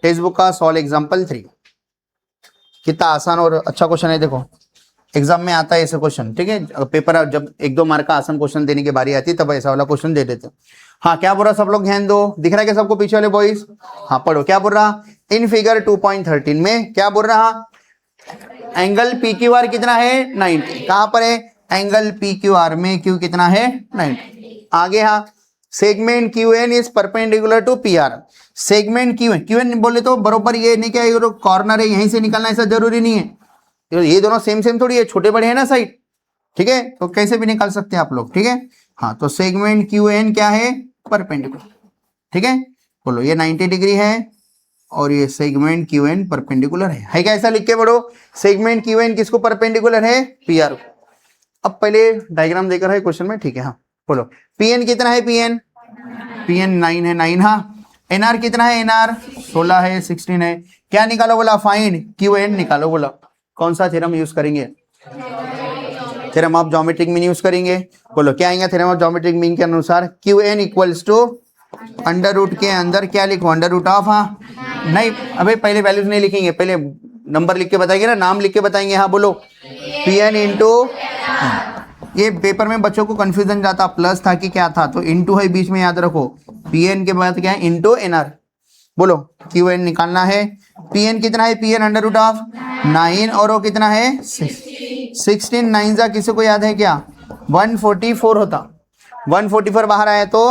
टेक्स्ट बुक का सॉल्व एग्जांपल 3। कितना आसान और अच्छा क्वेश्चन है, देखो एग्जाम में आता है ऐसे क्वेश्चन। ठीक है, पेपर जब 1-2 मार्क का आसान क्वेश्चन देने की बारी आती है तब ऐसा वाला क्वेश्चन दे देते। हाँ क्या बोल रहा, सब लोग ध्यान दो, दिख रहा है क्या सबको पीछे वाले बॉयज। हाँ पढ़ो क्या बोल रहा, इन फिगर 2.13 में क्या बोल रहा, एंगल PQR कितना है 90। कहां पर है, एंगल PQR में Q कितना है 90। आगे हाँ, segment QN is perpendicular to PR। Segment QN बोले तो बरोबर ये नहीं क्या, ये कॉर्नर है यहीं से निकलना, ऐसा जरूरी नहीं है, ये दोनों सेम सेम थोड़ी है, छोटे बड़े हैं ना साइड। ठीक है, तो कैसे भी निकाल सकते हैं आप लोग। ठीक है, हाँ तो सेगमेंट QN क्या है, परपेंडिकुलर। ठीक है, बोलो ये 90 डिग्री है और ये सेगमेंट QN परपेंडिकुलर है क्या, ऐसा लिख के पढ़ो, सेगमेंट QN किसको परपेंडिकुलर है, PR। अब पहले डायग्राम देकर है क्वेश्चन में। ठीक है, हाँ बोलो PN कितना है, PN 9 है, 9। हाँ NR कितना है, NR 16 है, 16 है। क्या निकालो बोला, फाइंड QN निकालो बोला। कौन सा थ्योरम यूज करेंगे, theorem of geometric mean use करेंगे। बोलो क्या आएगा थ्योरम ऑफ ज्योमेट्रिक मीन के अनुसार, QN equals to under root के अंदर क्या लिखो, अंडर रूट ऑफ। हाँ नहीं अबे पहले वैल्यूज नहीं लिखेंगे, पहले नंबर लिख के बताएंगे ना, नाम लिख के बताएंगे। हाँ बोलो PN इंटू, ये पेपर में बच्चों को कंफ्यूजन जाता, प्लस था कि क्या था, तो इंटू है बीच में, याद रखो PN के बाद क्या है इंटू NR। बोलो QN निकालना है, PN कितना है, PN अंडर रूट ऑफ 9 और वो कितना है 16, 9 जा किसी को याद है क्या, 144 होता, 144 बाहर आया तो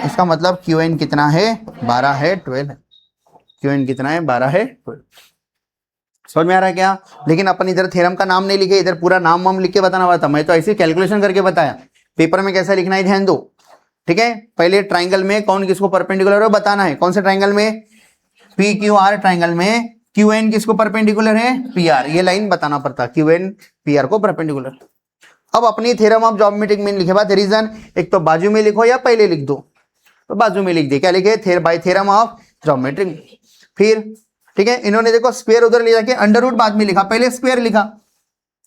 इसका मतलब QN कितना है 12 है, 12 है। QN कितना है 12 है 12। समझ में आ रहा है क्या। लेकिन अपन इधर थ्योरम का नाम नहीं लिखे, इधर पूरा नाम वाम लिख के बताना हुआ था, मैं तो ऐसे कैलकुलेशन करके बताया। पेपर में कैसा लिखना है ध्यान दो। ठीक है, पहले ट्राइंगल में कौन किसको परपेंडिकुलर है बताना है, कौन से ट्राइंगल में, PQR ट्राइंगल में QN किसको परपेंडिकुलर है, PR। ये लाइन बताना पड़ता, QN PR को परपेंडिकुलर। अब अपनी थ्योरम ऑफ ज्योमेट्रिक मीन लिखे बाद रीजन एक तो बाजू में लिखो या पहले लिख दो, तो बाजू में लिख दे, क्या लिखे, बाय थ्योरम ऑफ ज्योमेट्रिक। फिर ठीक है, इन्होंने देखो स्क्वायर उधर ले जाके अंडर रूट बाद में लिखा, पहले स्क्वायर लिखा,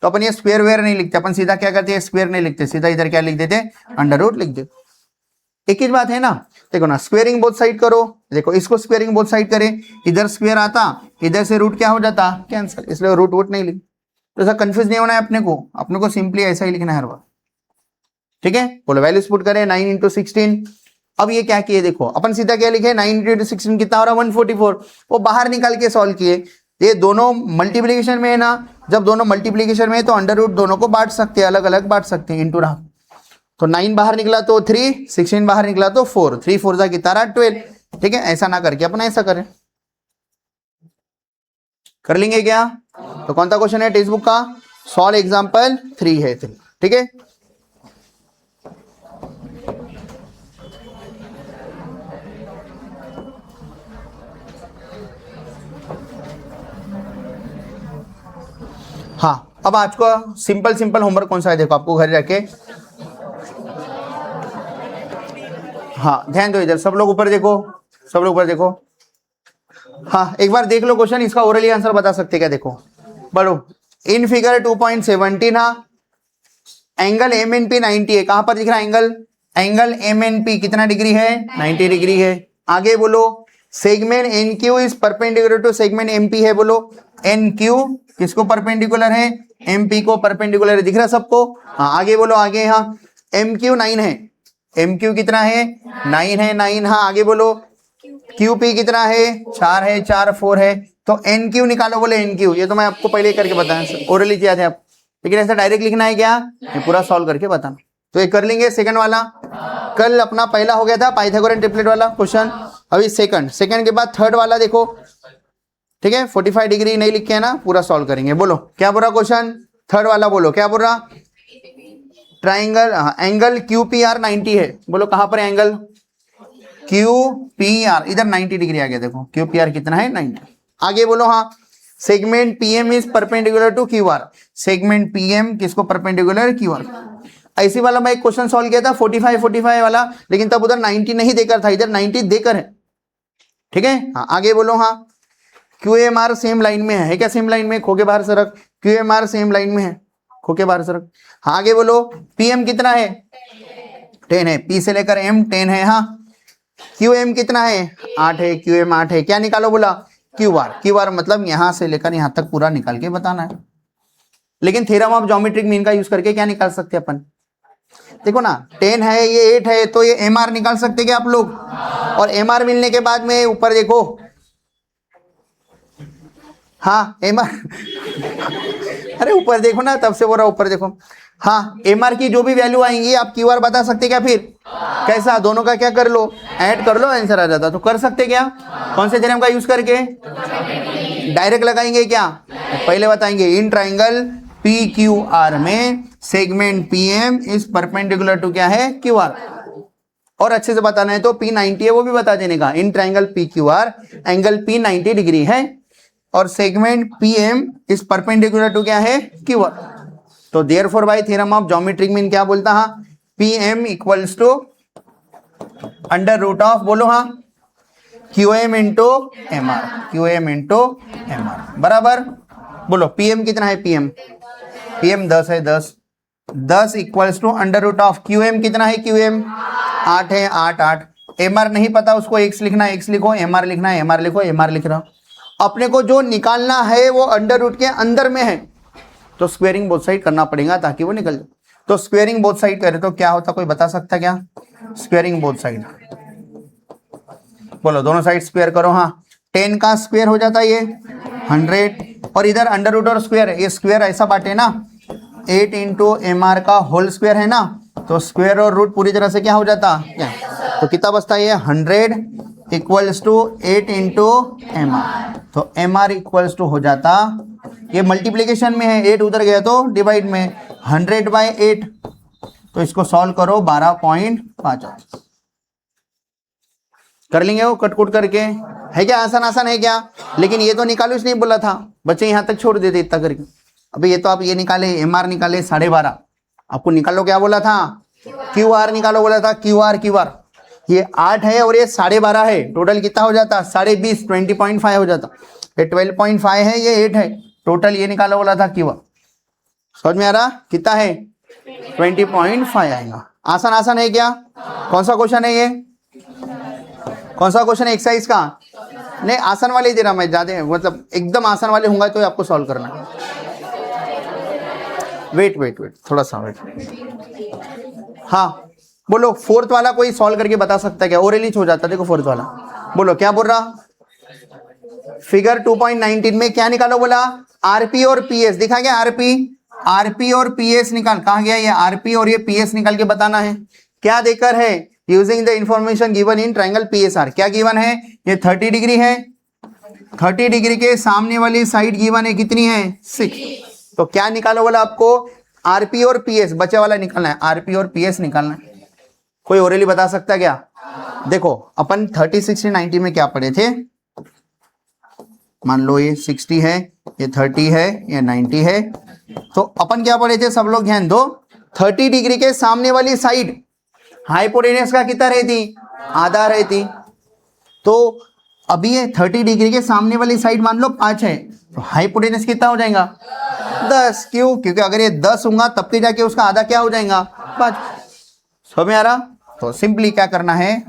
तो अपन ये स्क्वायर वेयर नहीं लिखते, अपन सीधा क्या करते हैं, स्क्वायर नहीं लिखते, सीधा इधर क्या लिख देते, अंडर रूट लिख देते। एक ही बात है ना, देखो ना स्क्वेयरिंग बोथ साइड करो, देखो इसको स्क्वेयरिंग बोथ साइड करें, इधर स्क्वायर आता, इधर से रूट क्या हो जाता कैंसिल, इसलिए रूट वूट नहीं लिख। तो ऐसा कंफ्यूज नहीं होना है अपने को सिंपली ऐसा ही लिखना है हर बार। ठीक है, बोलो वैल्यूज पुट करें 9 इंटू 16। अब ये क्या किए देखो, अपन सीधा क्या लिखे 9 इंटू 16 कितना हो रहा है 144, वो बाहर निकाल के सॉल्व किए। ये दोनों मल्टीप्लीकेशन में है ना, जब दोनों मल्टीप्लीकेशन में है तो अंडर रूट दोनों को बांट सकते हैं, अलग अलग बांट सकते हैं, इंटू रहा। तो 9 बाहर निकला तो 3, 16 बाहर निकला तो 4, 3 4 जा कितना रहा 12। ठीक है, ऐसा ना करके अपन ऐसा करें, कर लेंगे क्या। तो कौन सा क्वेश्चन है टेक्स्ट बुक का, सॉल्व एग्जाम्पल 3 है 3। ठीक है, हाँ अब आज का सिंपल सिंपल होमवर्क कौन सा है देखो, आपको घर जाके, हाँ ध्यान दो इधर, सब लोग ऊपर देखो, सब लोग ऊपर देखो। हाँ एक बार देख लो क्वेश्चन, इसका ओरली आंसर बता सकते क्या, देखो बोलो। इन फिगर 2.17 हाँ, एंगल एम एन पी 90 है, कहां पर दिख रहा है angle, angle M N P कितना डिग्री है 90 डिग्री है। आगे बोलो segment N Q is perpendicular to segment M P है, बोलो एन क्यू किसको परपेंडिकुलर है, एम पी को परपेंडिकुलर है, दिख रहा है सबको। हाँ आगे बोलो, आगे यहाँ एम क्यू 9 है, एम क्यू कितना है 9 है 9। हाँ आगे बोलो क्यू पी कितना है 4 है 4 4 है, तो एन क्यू निकालो, बोले एन क्यू। ये तो मैं आपको पहले करके बताया, ओरली किया था आप, लेकिन ऐसा डायरेक्ट लिखना है क्या, ये पूरा सॉल्व करके बताना। तो ये कर लेंगे सेकंड वाला, कल अपना पहला हो गया था पाइथागोरन ट्रिपलेट वाला क्वेश्चन, अभी सेकंड के बाद थर्ड वाला देखो। ठीक है, 45 डिग्री नहीं लिख के है ना, पूरा सॉल्व करेंगे। बोलो क्या बोल रहा क्वेश्चन, थर्ड वाला बोलो क्या बोल रहा, triangle angle Q P R 90 है, बोलो कहां पर एंगल क्यू पी आर, इधर 90 डिग्री आ गया देखो, क्यू पी आर कितना है 90। आगे बोलो हाँ segment PM is perpendicular to Q R, segment PM किसको परपेंडिकुलर क्यू आर। ऐसी वाला मैं एक क्वेश्चन सॉल्व किया था 45 वाला, लेकिन तब उधर 90 नहीं देकर था, इधर 90 देकर है। ठीक है, हाँ आगे बोलो हाँ Q M R same line में है क्या, सेम लाइन में, खोके बाहर सरक, Q M R same line में है, खोके बाहर सरक। हाँ आगे बोलो पीएम कितना है 10 है, पी से लेकर एम 10 है। हाँ क्यू एम कितना है 8 है, क्यू एम 8 है, क्या निकालो बोला क्यू आर, क्यू आर मतलब यहां से लेकर यहां तक पूरा निकाल के बताना है। लेकिन थ्योरम ऑफ ज्योमेट्रिक मीन का यूज करके क्या निकाल सकते हैं अपन, देखो ना 10 है ये 8 है, तो ये एम आर निकाल सकते क्या आप लोग, और एम आर मिलने के बाद में ऊपर देखो, हाँ एम आर अरे ऊपर देखो ना, तब से बोल रहा ऊपर देखो। हाँ एम आर की जो भी वैल्यू आएंगी आप क्यू आर बता सकते क्या, फिर कैसा, दोनों का क्या कर लो, ऐड कर लो, आंसर आ जाता। तो कर सकते क्या, कौन से थ्योरम का यूज करके, डायरेक्ट लगाएंगे क्या, पहले बताएंगे in triangle P Q R में segment P M is perpendicular to क्या है क्यू आर, और अच्छे से बताना है तो पी 90 है वो भी बता देने का। In triangle P Q R angle P 90 degree है और segment P M is perpendicular to क्या है क्यू आर। तो therefore by theorem of geometric mean क्या बोलता, हाँ P M equals to under root of, बोलो हाँ Q M into M R, Q M into M R बराबर। बोलो पीएम कितना है, पीएम 10 है, 10 equals to under root of Q M कितना है, क्यू एम 8 है, 8 एम आर नहीं पता उसको एक्स लिखना है, एक्स लिखो, एम आर लिखना है, एम आर लिखो, एम आर लिख रहा। अपने को जो निकालना है वो अंडर रूट के अंदर में है, तो स्क्वेयरिंग बोथ साइड करना पड़ेगा ताकि वो निकल जाए। तो स्क्वेयरिंग बोथ साइड करे तो क्या होता, कोई बता सकता क्या, स्क्वेयरिंग बोथ साइड, बोलो दोनों साइड स्क्वायर करो। हाँ 10 का स्क्वायर हो जाता है ये 100, और इधर अंडर रूट और स्क्वायर है, ये स्क्वायर ऐसा बांटे ना 8 इंटू एम आर का होल स्क्वायर है ना, तो स्क्वायर और रूट पूरी तरह से क्या हो जाता क्या, तो कितना बचता है ये 100 equals to 8 into M R, तो एम आर इक्वल्स टू हो जाता, ये मल्टीप्लीकेशन में है 8 उधर गया तो डिवाइड में 100/8, तो इसको सॉल्व करो 12.5 कर लेंगे वो कटकुट करके, है क्या आसान, आसान है क्या। लेकिन ये तो निकालो इसने बोला था, बच्चे यहाँ तक छोड़ देते इतना करके। अभी ये तो आप ये निकाले एम आर निकाले 12.5, आपको निकालो क्या बोला था, क्यू आर निकालो बोला था, क्यू आर ये 8 है और ये 12.5 है, टोटल कितना हो जाता 20.5, 20.5 हो जाता, ये 12.5 है, ये 8 है, टोटल ये निकालो बोला था क्यू आर। समझ में आ रहा कितना है 20.5 आएगा। आसान आसान है क्या, कौन सा क्वेश्चन है ये, कौन सा क्वेश्चन है एक्सरसाइज का, नहीं आसान वाले ही दे रहा मैं, ज्यादा मतलब एकदम आसान वाले होंगे तो आपको सॉल्व करना है। वेट थोड़ा सा वेट, हाँ बोलो, फोर्थ वाला कोई सॉल्व करके बता सकता है क्या? ओरली हो जाता, देखो फोर्थ वाला। बोलो क्या बोल रहा? फिगर 2.19 में क्या निकालो बोला? आरपी और पीएस। दिखा गया? आरपी और पीएस निकाल, कहा गया ये आरपी और ये पीएस निकाल के बताना है। क्या देकर है? Using the information given in triangle PSR. क्या गिवन है? ये 30 डिग्री है, 30 डिग्री के सामने वाली साइड गिवन है कितनी है? 6। तो क्या निकालो बोला आपको? आरपी और पीएस, बचे वाला निकालना है, आरपी और पीएस निकालना है। कोई ओरली बता सकता है क्या? देखो अपन 30, 60, 90 में क्या पढ़े थे? मान लो ये 60 है, ये 30 है, ये 90 है। तो अपन क्या पढ़े थे? सब लोग ध्यान दो। 30 डिग्री के सामने वाली साइड हाइपोटेनस का कितना रहती? आधा रहती। तो अभी ये 30 डिग्री के सामने वाली साइड मान लो 5 है, तो हाइपोटेनस कितना हो जाएगा? 10। क्यों? क्योंकि अगर ये 10 होगा तब के जाके उसका आधा क्या हो जाएगा? 5। समझ में आ रहा? तो सिंपली क्या करना है?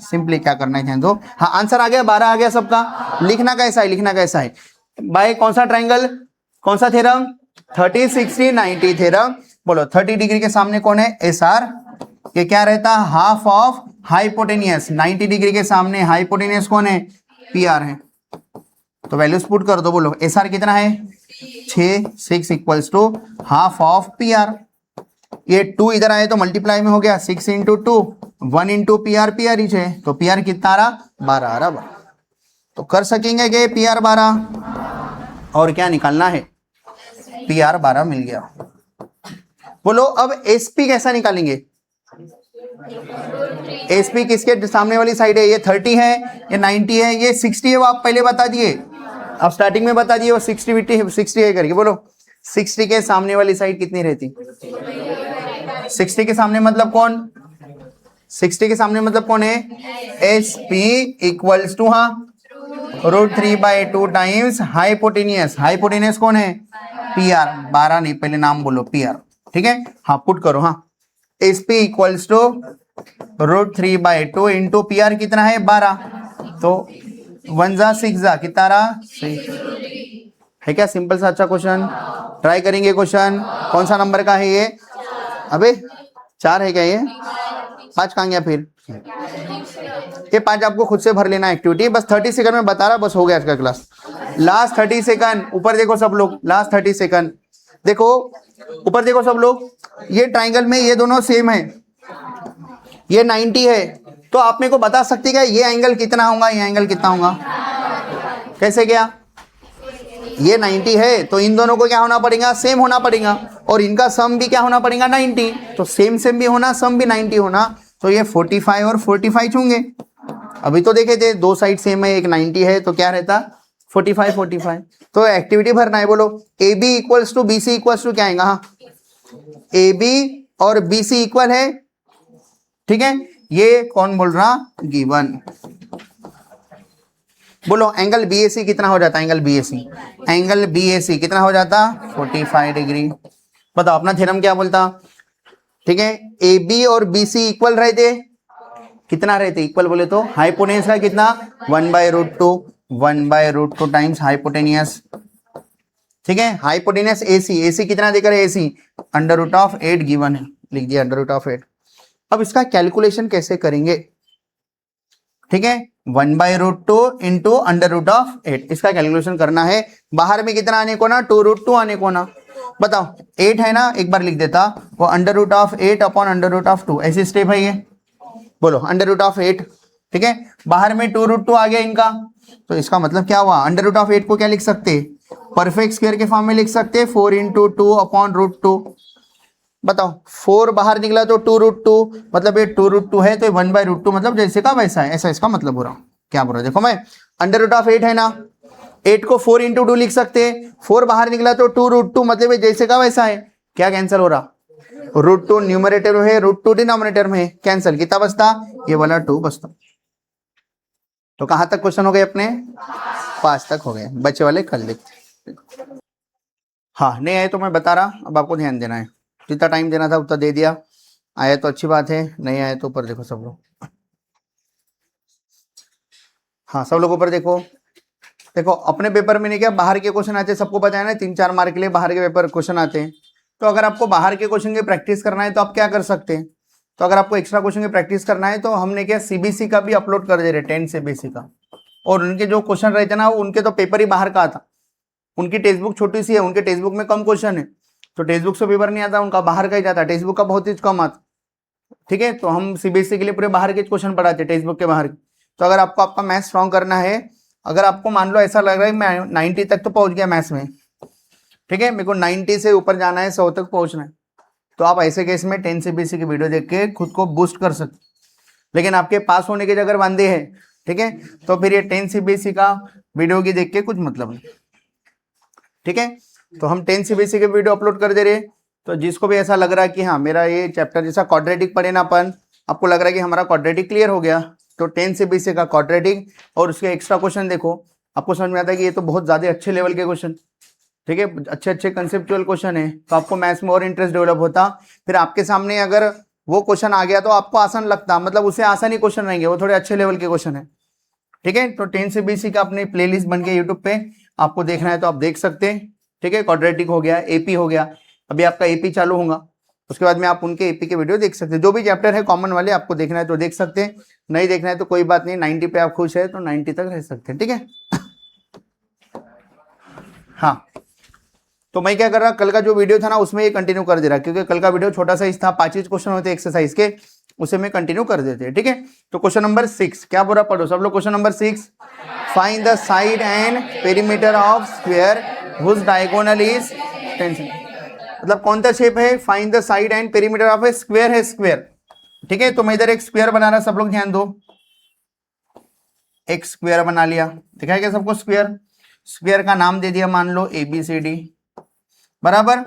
ध्यान दो। हाँ आंसर आ गया, 12 आ गया सबका। लिखना कैसा है? बाय कौन सा ट्रायंगल, कौन सा थ्योरम? 30, 60, 90 थ्योरम। बोलो 30 डिग्री के सामने कौन है? S R. ये क्या रहता? Half of hypotenuse. 90 डिग्री के सामने हाइपोटेनियस कौन है? पी आर है। तो वैल्यूज पुट कर दो। बोलो एस आर कितना है? 6, 6 equals to half of P R. ये 2 इधर आए तो मल्टीप्लाई में हो गया, 6 into 2, 1 into P are etch है, तो पी आर कितना आ रहा? 12 आ रहा। तो कर सकेंगे कि पी आर 12 और क्या निकालना है? पी आर 12 मिल गया। बोलो अब एसपी कैसा निकालेंगे? एसपी किसके सामने वाली साइड है? ये 30 है, ये 90 है, ये 60 है, वो आप पहले बता दिए, अब स्टार्टिंग में बता दिए वो 60 है करके। बोलो 60 के सामने वाली साइड कितनी रहती? 60 के सामने मतलब कौन? 60 के सामने मतलब कौन है? एस पी इक्वल्स टू हाँ √3/2 टाइम्स हाइपोटेनियस कौन है? P R. 12 नहीं, पहले नाम बोलो पी आर, ठीक है? हाँ पुट करो। हाँ S P equals to √3/2 into P R कितना है? 12। तो 1 जा 6 जा कितना रहा? 6 है क्या? सिंपल सा अच्छा क्वेश्चन, ट्राई करेंगे। क्वेश्चन कौन सा नंबर का है ये? अबे 4 है क्या ये? 5 कहाँ गया फिर? ये 5 आपको खुद से भर लेना एक्टिविटी। बस 30 सेकंड में बता रहा, बस हो गया आज का क्लास। लास्ट 30 सेकंड ऊपर देखो सब लोग, लास्ट 30 सेकंड देखो ऊपर देखो सब लोग। ये ट्राइंगल में ये दोनों सेम है, ये 90 है, तो आप मेरे को बता सकते क्या ये एंगल कितना होगा, ये एंगल कितना होगा? कैसे गया? ये 90 है तो इन दोनों को क्या होना पड़ेगा? सेम होना पड़ेगा, और इनका सम भी क्या होना पड़ेगा? 90। तो सेम भी होना, सम भी 90 होना, तो ये 45 और 45 होंगे। अभी तो देखे थे दो साइड सेम है, एक 90 है, तो क्या रहता? 45। तो एक्टिविटी भरना है। बोलो A B equals to B C equals to क्या आएगा? हाँ ए बी और बी सी इक्वल है, ठीक है? ये कौन बोल रहा? गिवन। बोलो एंगल बीएसी कितना हो जाता? एंगल बीएसी कितना हो जाता? 45 डिग्री। बताओ अपना थ्योरम क्या बोलता? ठीक है, ए बी और बी सी इक्वल रहते, कितना रहते? इक्वल बोले तो हाइपोटेनियस का कितना? 1/√2 टाइम्स हाइपोटेनियस, ठीक है? हाइपोटेनियस एसी कितना देकर है? एसी √8 गिवन है, लिख दिया √8। अब इसका कैलकुलेशन कैसे करेंगे? ठीक है, 1/√2 इंटू √8, इसका कैलकुलेशन करना है। बाहर में कितना आने को ना? 2√2 आने को ना। बताओ 8 है ना, एक बार लिख देता, वो √8 अपॉन √2, ऐसी स्टेप है ये। बोलो √8, ठीक है? बाहर में 2√2 आ गया इनका, तो इसका मतलब क्या हुआ? √8 को क्या लिख सकते? परफेक्ट स्क्वायर के फॉर्म में लिख सकते, 4 इंटू 2 अपॉन √2। बताओ 4 बाहर निकला तो 2√2, मतलब ये 2√2 है, तो 1/√2 मतलब जैसे का वैसा है, ऐसा इसका मतलब हो रहा। क्या बोल रहा? देखो मैं √8 है ना, 8 को 4 इंटू 2 लिख सकते, 4 बाहर निकला तो 2√2 मतलब ये जैसे का वैसा है। क्या कैंसिल हो रहा? √2 न्यूमरेटर में है, √2 डिनोमिनेटर में है, कैंसिल। कितना बचता? ये वाला 2 बचता। तो कहां तक क्वेश्चन हो गए अपने? 5 तक हो गए, बच्चे वाले कल देखते। हाँ नहीं आए तो मैं बता रहा, अब आपको ध्यान देना है, जितना टाइम देना था उतना दे दिया। आया तो अच्छी बात है, नहीं आया तो ऊपर देखो सब लोग। हाँ सब लोग ऊपर देखो। देखो अपने पेपर में नहीं क्या बाहर के क्वेश्चन आते हैं, सबको पता है ना, 3-4 मार्क के लिए बाहर के पेपर क्वेश्चन आते हैं। तो अगर आपको बाहर के क्वेश्चन की प्रैक्टिस करना है तो आप क्या कर सकते हैं? तो अगर आपको एक्स्ट्रा क्वेश्चन की प्रैक्टिस करना है तो हमने क्या सीबीएसई का भी अपलोड कर दे रहे 10 सीबीएसई का, और उनके जो क्वेश्चन रहते ना उनके तो पेपर ही बाहर का आता। उनकी टेक्स्ट बुक छोटी सी है, उनके टेक्स्ट बुक में कम क्वेश्चन है, तो टेक्स्ट बुक से पेपर नहीं आता, उनका बाहर का ही जाता है, टेक्स्ट बुक का बहुत ही कम आता। ठीक है, तो हम सीबीएसई के लिए पूरे बाहर के क्वेश्चन पढ़ाते हैं, टेक्स्ट बुक के बाहर। तो अगर आपको आपका मैथ स्ट्रॉन्ग करना है, अगर आपको मान लो ऐसा लग रहा है मैं 90 तक तो पहुंच गया मैथ्स में, ठीक है, मेरे को 90 से ऊपर जाना है, 100 तक पहुंचना है, तो आप ऐसे केस में 10 सीबीएसई की वीडियो देख के खुद को बूस्ट कर सकते। लेकिन आपके पास होने के अगर वादे हैं, ठीक है, तो फिर ये 10 सीबीएसई का वीडियो की देख के कुछ मतलब नहीं। ठीक है, तो हम 10 सीबीएसई के वीडियो अपलोड कर दे रहे। तो जिसको भी ऐसा लग रहा है कि हाँ मेरा ये चैप्टर जैसा क्वाड्रेटिक पढ़े ना अपन, आपको लग रहा है कि हमारा क्वाड्रेटिक क्लियर हो गया, तो 10 सीबीएसई का क्वाड्रेटिक और उसके एक्स्ट्रा क्वेश्चन देखो, आपको समझ में आता है कि ये तो बहुत ज्यादा अच्छे लेवल के क्वेश्चन, ठीक है, अच्छे अच्छे कंसेप्चुअल क्वेश्चन है, तो आपको मैथ्स में और इंटरेस्ट डेवलप होता। फिर आपके सामने अगर वो क्वेश्चन आ गया तो आपको आसान लगता, मतलब उससे आसान ही क्वेश्चन रहेंगे, वो थोड़े अच्छे लेवल के क्वेश्चन है। ठीक है, तो 10 सीबीएसई का अपनी प्लेलिस्ट बन के यूट्यूब पे आपको देखना है तो आप देख सकते हैं। ठीक है, क्वाड्रेटिक हो गया, एपी हो गया, अभी आपका एपी चालू होगा, उसके बाद में आप उनके एपी के वीडियो देख सकते हैं। जो भी चैप्टर है कॉमन वाले आपको देखना है तो देख सकते हैं, नहीं देखना है तो कोई बात नहीं, 90 पे आप खुश है तो 90 तक रह सकते हैं। ठीक है हाँ, तो मैं क्या कर रहा, कल का जो वीडियो था ना उसमें ये कंटिन्यू कर दे रहा, क्योंकि कल का वीडियो छोटा साइज था, 5 क्वेश्चन होते एक्सरसाइज के, उसे में कंटिन्यू कर देते हैं। ठीक है, तो क्वेश्चन नंबर 6 क्या पूरा पढ़ो सब लोग। Question number 6, find the side and perimeter of square whose diagonal is 10 centimetre. मतलब कौन सा शेप है, find the side and perimeter of a square है, स्क्वायर। ठीक है, तो मैं इधर एक स्क्वायर बना रहा, सब लोग ध्यान दो, एक स्क्वायर बना लिया, दिखाया क्या सबको स्क्वायर। स्क्वायर का नाम दे दिया मान लो ABCD, बराबर।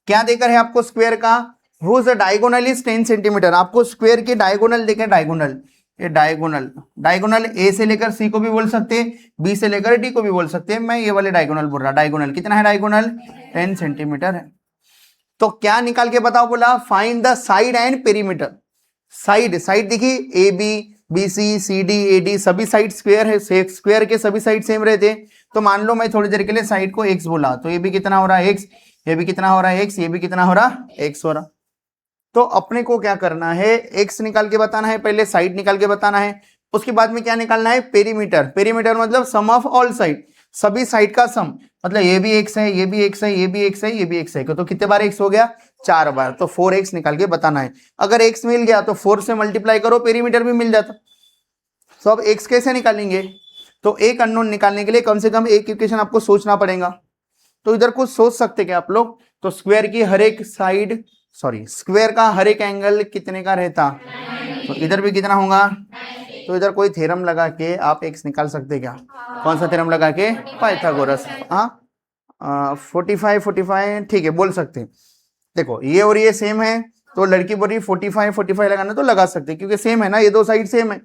क्या देकर है आपको स्क्वायर का, हुज डायगोनल इज 10 सेंटीमीटर। आपको स्क्वायर की डायगोनल देखे, डायगोनल, ये डायगोनल, डायगोनल ए से लेकर सी को भी बोल सकते हैं, बी से लेकर डी को भी बोल सकते हैं, मैं ये वाले डायगोनल बोल रहा। डायगोनल कितना है, डायगोनल 10 सेंटीमीटर है। तो क्या निकाल के बताओ, बोला find the side and perimeter. Side, side देखिए AB BC CD AD सभी साइड स्क्वायर है, स्क्वायर के सभी साइड सेम रहते। तो मान लो मैं थोड़ी देर के लिए साइड को x बोला, तो ये भी कितना हो रहा है x, ये भी कितना हो रहा है x, ये भी कितना हो रहा है x हो रहा। तो अपने को क्या करना है, x निकाल के बताना है, पहले साइड निकाल के बताना है, उसके बाद में क्या निकालना है, पेरीमीटर। पेरीमीटर मतलब सम ऑफ ऑल साइड, सभी साइड का सम, मतलब ये भी x है, ये भी x है, ये भी x है, ये भी x है, तो कितने बार x हो गया, 4 बार, तो 4x निकाल के बताना है। अगर x मिल गया तो 4 से मल्टीप्लाई करो, पेरीमीटर भी मिल जाता। तो अब x कैसे निकालेंगे, तो एक अननोन निकालने के लिए कम से कम एक इक्वेशन आपको सोचना पड़ेगा। तो इधर कुछ सोच सकते क्या आप लोग, तो स्क्वायर की हर एक साइड, सॉरी स्क्वायर का हर एक एंगल कितने का रहता, तो इधर भी कितना होगा, तो इधर कोई थ्योरम लगा के आप x निकाल सकते क्या, कौन सा थ्योरम लगा के, पाइथागोरस। हाँ 45 ठीक है बोल सकते हैं। देखो ये और ये सेम है, तो लड़की बोल रही 45 लगाना, तो लगा सकते क्योंकि सेम है ना, ये दो साइड सेम है,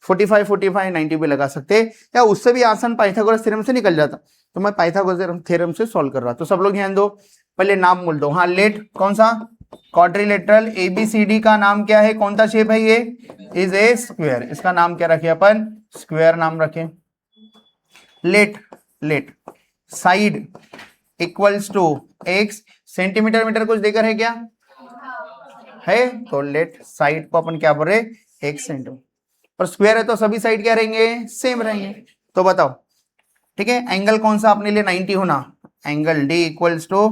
45 90 भी लगा सकते, या उससे भी आसान पाइथागोरस थ्योरम से निकल जाता। तो मैं पाइथागोरस थ्योरम से सॉल्व कर रहा, तो सब लोग ध्यान दो, पहले नाम बोल दो। हाँ लेट, कौन सा, क्वाड्रिलेटरल ABCD का नाम क्या है, कौन सा शेप है ये, इज ए स्क्वायर, इसका नाम क्या रखे अपन, स्क्वायर नाम रखे। Let, let side equals to x, centimetre metre कुछ देकर है क्या है, तो लेट साइड को अपन क्या बोल रहे, x सेंटीमीटर, पर स्क्वायर है तो सभी साइड क्या रहेंगे, सेम रहेंगे। तो बताओ, ठीक है, एंगल कौन सा अपने लिए 90 होना, angle D equals to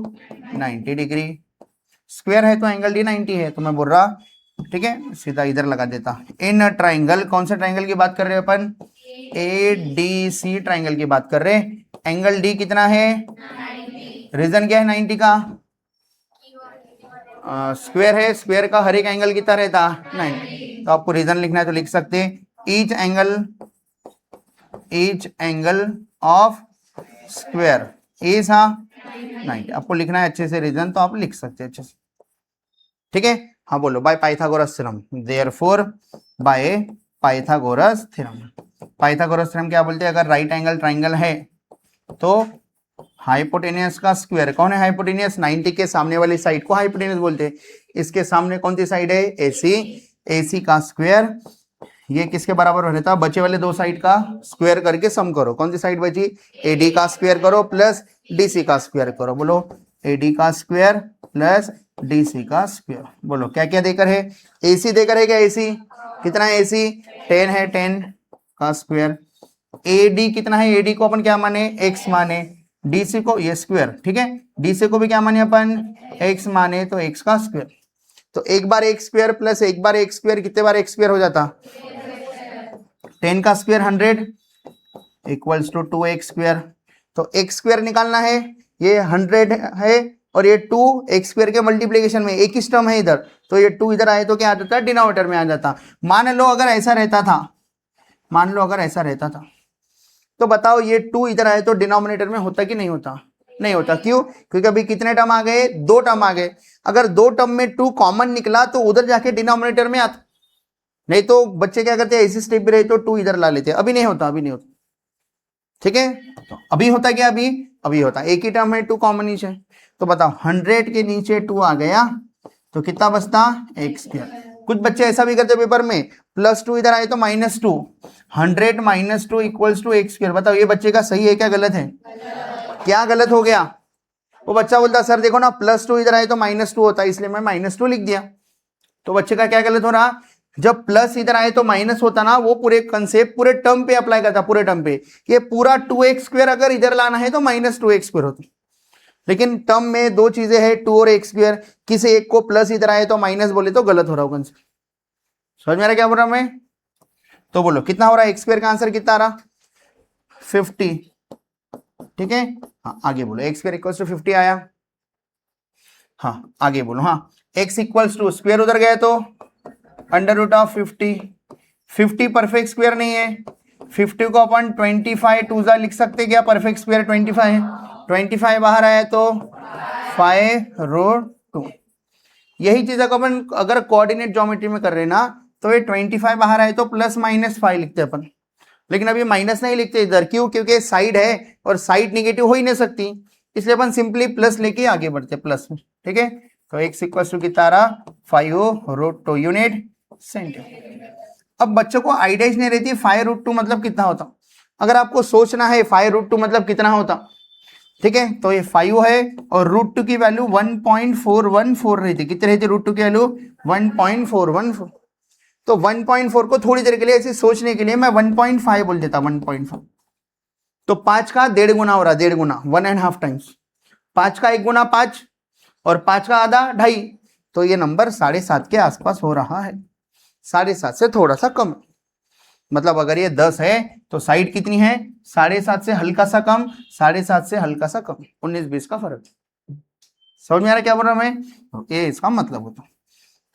90 degree, square है तो एंगल D 90 है, तो मैं बोल रहा, ठीक है सीधा इधर लगा देता। इन ट्राइंगल, कौन सा ट्राइंगल की बात कर रहे हैं अपन, ADC ट्राइंगल की बात कर रहे हैं। एंगल D कितना है, रीजन क्या है 90 का, स्क्वायर है, स्क्वायर का हर एक एंगल कितना रहता 90, तो आपको रीजन लिखना है तो लिख सकते हैं, each angle of square is 90, आपको लिखना है अच्छे से रीजन, तो आप लिख सकते हैं अच्छे से। ठीक है, हाँ बोलो, bye Pythagoras theorem, therefore by Pythagoras theorem. Pythagoras theorem क्या बोलते हैं, अगर राइट एंगल ट्राइंगल है तो हाइपोटेनियस का स्क्वायर, कौन है हाइपोटेनियस, 90 के सामने वाली साइड को हाइपोटेनियस बोलते हैं। इसके सामने कौन सी साइड है, AC का स्क्वायर, ये किसके बराबर रहता, बचे वाले दो साइड का स्क्वायर करके सम करो, कौन सी साइड बची, AD का स्क्वायर करो प्लस DC का स्क्वायर करो, बोलो AD का स्क्वायर प्लस DC का स्क्वायर। बोलो क्या क्या देकर है, AC देकर है क्या, AC कितना है, AC 10 है, 10 का स्क्वायर। AD कितना है, AD को अपन क्या माने, x माने, DC को ये स्क्वायर, ठीक है, DC को भी क्या माने अपन, x माने, तो x का स्क्वायर। तो एक बार x स्क्वायर प्लस एक बार x स्क्वायर, कितने बार x स्क्वायर हो जाता, 10 का square 100 equals to 2x square. तो x स्क्वायर निकालना है, ये 100 है और ये 2 x स्क्वायर के मल्टीप्लीकेशन में एक ही टर्म है इधर, तो ये 2 इधर आए तो क्या आ जाता है, डिनोमिनेटर में आ जाता। मान लो अगर ऐसा रहता था, मान लो अगर ऐसा रहता था, तो बताओ ये 2 इधर आए तो डिनोमिनेटर में होता कि नहीं होता, नहीं होता। क्यों, क्योंकि अभी कितने टर्म आ गए, 2 टर्म आ गए। अगर 2 टर्म में 2 कॉमन निकला तो उधर जाके डिनोमिनेटर में आता, नहीं तो बच्चे क्या करते हैं, ऐसी स्टेप भी रहे तो 2 इधर ला लेते, अभी नहीं होता, अभी नहीं होता, ठीक है। तो अभी होता क्या, अभी होता, एक ही टर्म है, 2 कॉमन नीचे, तो बताओ 100 के नीचे 2 आ गया तो कितना बचता, x स्क्वायर। कुछ बच्चे ऐसा भी करते पेपर में, +2 इधर आए तो -2, 100 - 2 इक्वल्स टू x स्क्वायर। बताओ ये बच्चे का सही है क्या गलत है, क्या गलत हो गया। वो बच्चा बोलता सर देखो ना, +2 इधर आए तो -2 होता है, इसलिए मैं -2 लिख दिया। तो बच्चे का क्या गलत हो रहा, जब प्लस इधर आए तो माइनस होता ना, वो पूरे कंसेप्ट पूरे टर्म पे अप्लाई करता, पूरे टर्म पे। ये पूरा 2x स्क्वायर अगर इधर लाना है तो -2x स्क्वायर होता, लेकिन टर्म में 2 चीजें हैं, 2 और x स्क्वायर, किसी एक को प्लस इधर आए तो माइनस बोले तो गलत हो रहा होगा। समझ में आ रहा क्या बोल रहा मैं, तो बोलो कितना हो रहा है, x स्क्वायर का आंसर कितना आ रहा, 50, ठीक है। हाँ आगे बोलो, x स्क्वायर इक्वल्स टू 50 आया, हाँ आगे बोलो, हाँ x इक्वल्स टू स्क्वायर उधर गया तो √50, 50 परफेक्ट स्क्वायर नहीं है, 50 को अपन 25 टूजा लिख सकते क्या, परफेक्ट स्क्वायर 25 है, 25 बाहर आया तो 5√2। यही चीज अपन अगर कोऑर्डिनेट ज्योमेट्री में कर रहे ना, तो ये 25 बाहर आए तो +-5 लिखते अपन, लेकिन अभी माइनस नहीं लिखते इधर, क्यों, क्योंकि साइड है और साइड निगेटिव हो ही नहीं सकती, इसलिए अपन सिंपली प्लस लेके आगे बढ़ते प्लस में, ठीक है। तो x इक्वल्स टू कितना आ रहा, 5√2 यूनिट सेंटीमीटर। अब बच्चों को आइडिया नहीं रहती 5√2 मतलब कितना होता, अगर आपको सोचना है 5√2 मतलब कितना होता, ठीक है। तो ये 5 है और √2 की वैल्यू 1.414 रहती, कितनी रहती √2 की वैल्यू 1.414। तो 1.4 को थोड़ी देर के लिए ऐसे सोचने के लिए मैं 1.5 बोल देता, 1.5। तो 5 का 1.5 गुना हो रहा, 1.5 गुना 1.5 टाइम्स, 5 का 1 गुना 5 और 5 का आधा 2.5, तो ये नंबर 7.5 के आसपास हो रहा है, 7.5 से थोड़ा सा कम। मतलब अगर ये 10 है तो साइड कितनी है, 7.5 से हल्का सा कम, 7.5 से हल्का सा कम, 19-20 का फर्क। समझ में आ रहा क्या बोल रहा मैं, ये इसका मतलब होता,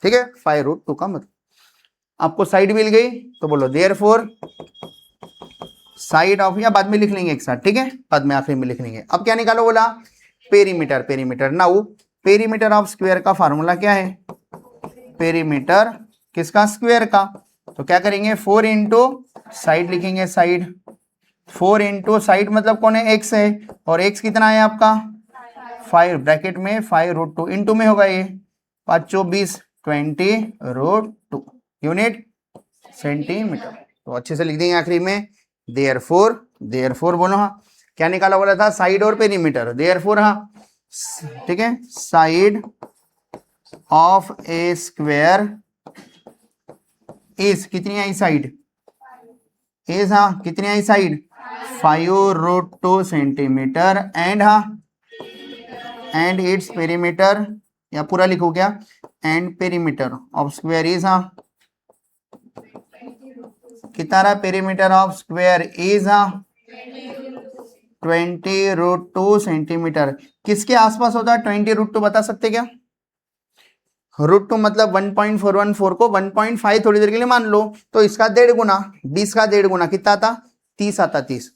ठीक है। 5√2 का मतलब, आपको साइड मिल गई तो बोलो देयरफॉर साइड ऑफ, या बाद में लिख लेंगे एक साथ, ठीक है, बाद में आखिरी में लिख लेंगे। अब क्या निकालो बोला, perimeter, perimeter. Now perimeter of square का फार्मूला क्या है, पेरीमीटर किसका, स्क्वायर का। तो क्या करेंगे, 4 इंटू साइड लिखेंगे, साइड 4 इंटू साइड मतलब कौन है, x है, और x कितना है आपका 5, ब्रैकेट में 5√2 इंटू में होगा ये 5×4 = 20√2 यूनिट सेंटीमीटर। तो अच्छे से लिख देंगे आखिरी में, देयरफॉर, देयरफॉर बोलो, हाँ क्या निकाला बोला था, साइड और पेरीमीटर, देयरफॉर, हाँ ठीक है, side of a square is, कितनी आई साइड, इज, हाँ कितनी आई साइड 5√2 सेंटीमीटर, एंड हाँ एंड इट्स पेरीमीटर, या पूरा लिखो क्या, and perimeter of square is, हाँ कितना रहा, पेरीमीटर ऑफ स्क्वायर इज, हाँ 20√2 सेंटीमीटर। किसके आसपास होता है 20√2, बता सकते क्या, √2 मतलब 1.414 को 1.5 थोड़ी देर के लिए मान लो, तो इसका 1.5 गुना, 20 का 1.5 गुना कितना आता, 30 आता, 30,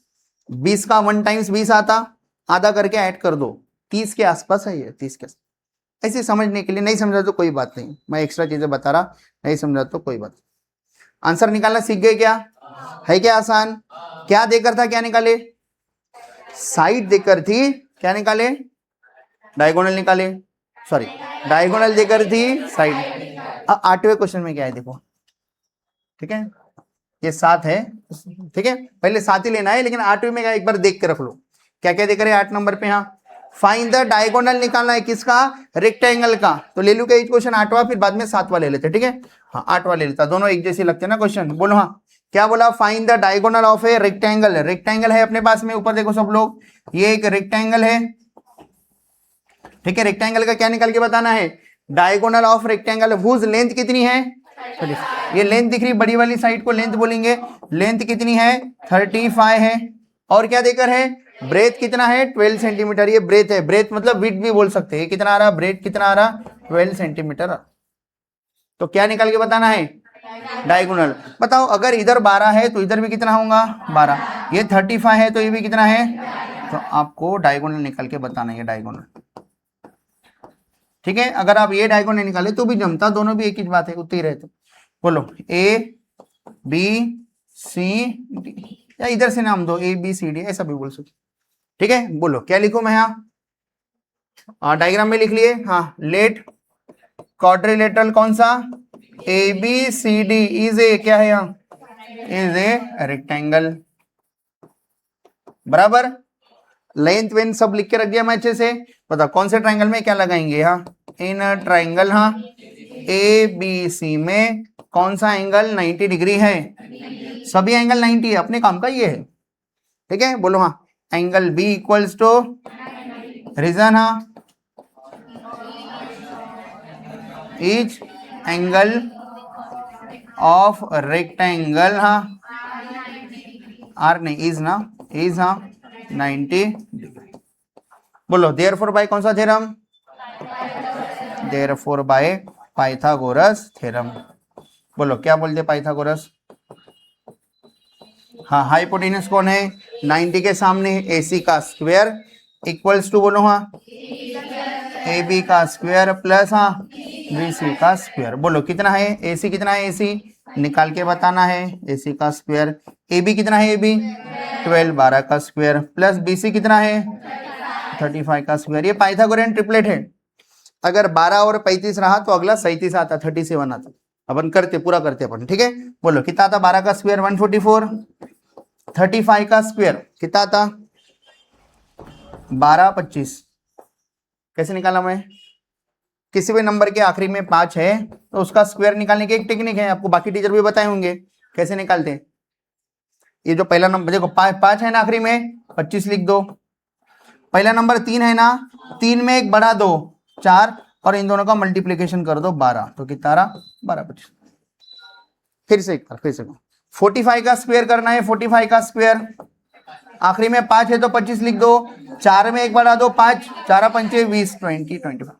20 का 1 टाइम्स 20 आता, आधा करके ऐड कर दो, 30 के आसपास है ये, 30 के आसपास। ऐसे समझने के लिए, नहीं समझा तो कोई बात नहीं, मैं एक्स्ट्रा चीजें बता रहा, नहीं समझा तो कोई बात। आंसर निकालना सीख गए क्या, है क्या आसान, क्या देकर था, क्या निकाले, साइड देकर थी, क्या निकाले, डायगोनल निकाले, सॉरी डायगोनल देकर थी साइड। अब 8वें क्वेश्चन में क्या है देखो, ठीक है, ये 7 है, ठीक है, पहले 7 ही लेना है, लेकिन 8वें में क्या एक बार देख के रख लो, क्या क्या देकर है 8 नंबर पे, हाँ फाइंड द डायगोनल निकालना है किसका, रेक्टेंगल का। तो ले लू क्या क्वेश्चन 8वां, फिर बाद में 7वां ले लेते, ठीक है। हाँ 8वां ले लेता, दोनों एक जैसे लगते हैं ना क्वेश्चन। बोलो हाँ क्या बोला, find the diagonal of a rectangle. Rectangle है अपने पास में, ऊपर देखो सब लोग, ये एक रेक्टेंगल है, ठीक है। रेक्टेंगल का क्या निकाल के बताना है, diagonal of rectangle whose length कितनी है, ये लेंथ दिख रही बड़ी वाली साइड को लेंथ बोलेंगे, लेंथ कितनी है 35 है। और क्या देकर है, ब्रेथ कितना है 12 सेंटीमीटर, ये ब्रेथ है, ब्रेथ मतलब विड्थ भी बोल सकते हैं। कितना आ रहा, ब्रेथ कितना आ रहा 12 सेंटीमीटर। तो क्या निकाल के बताना है, डायगोनल। बताओ अगर इधर 12 है तो इधर भी कितना होगा 12, ये 35 है तो ये भी कितना है, तो आपको डायगोनल निकाल के बताना है डायगोनल, ठीक है। अगर आप ये डायगोनल निकाले तो भी जमता, दोनों भी एक ही बात है, उतने ही रहते। बोलो ए बी सी डी, या इधर से नाम दो ए बी सी डी, ऐसा भी बोल सकते, ठीक है। बोलो क्या लिखूं मैं यहाँ, डायग्राम में लिख लिए। हाँ लेट क्वाड्रिलेटरल कौन सा, A B C D is A, क्या है यहाँ, इज ए रेक्टेंगल, बराबर। लेंथ वेंथ सब लिख के रख दिया मैं अच्छे से। बताओ कौन से ट्राइंगल में क्या लगाएंगे, यहाँ इन ट्राइंगल, हाँ ए बी सी में कौन सा एंगल 90 डिग्री है, सभी एंगल 90 है, अपने काम का ये है, ठीक है। बोलो हाँ angle B equals to reason, हाँ इच एंगल ऑफ रेक्टेंगल, हाँ आर नहीं इज ना, इज हाँ 90 डिग्री। बोलो देयरफॉर बाय कौन सा theorem, therefore by Pythagoras theorem. बोलो क्या बोलते पाइथागोरस, हाँ हाइपोटेनस कौन है 90 के सामने, AC का स्क्वायर इक्वल्स टू, बोलो हाँ AB का स्क्वायर प्लस हाँ BC का स्क्वायर। बोलो कितना है AC, कितना है AC निकाल के बताना है, AC का स्क्वायर, AB कितना है AB 12 12 का स्क्वायर प्लस BC कितना है 35 का स्क्वायर। ये पाइथागोरियन ट्रिपलेट है। अगर 12 और 35 रहा तो अगला 37 आता, 37 आता। अपन करते पूरा करते अपन, ठीक है। बोलो कितना आता, 12 का स्क्वायर 144, 35 का स्क्वायर कितना आता 12 25। कैसे निकाला मैं, किसी भी नंबर के आखिरी में 5 है तो उसका स्क्वायर निकालने की एक टेक्निक है, आपको बाकी टीचर भी बताए होंगे कैसे निकालते हैं। ये जो पहला नंबर देखो 5 है ना आखिरी में, 25 लिख दो। पहला नंबर 3 है ना, 3 में एक बढ़ा दो 4, और इन दोनों का मल्टीप्लीकेशन कर दो 12, तो कितना रहा 12 25। फिर से एक बार, फिर से 45 का स्क्वायर करना है, 45 का स्क्वायर आखिरी में 5 है तो 25 लिख दो, 4 में एक बढ़ा दो 5, 4 पंचे 20 20 25।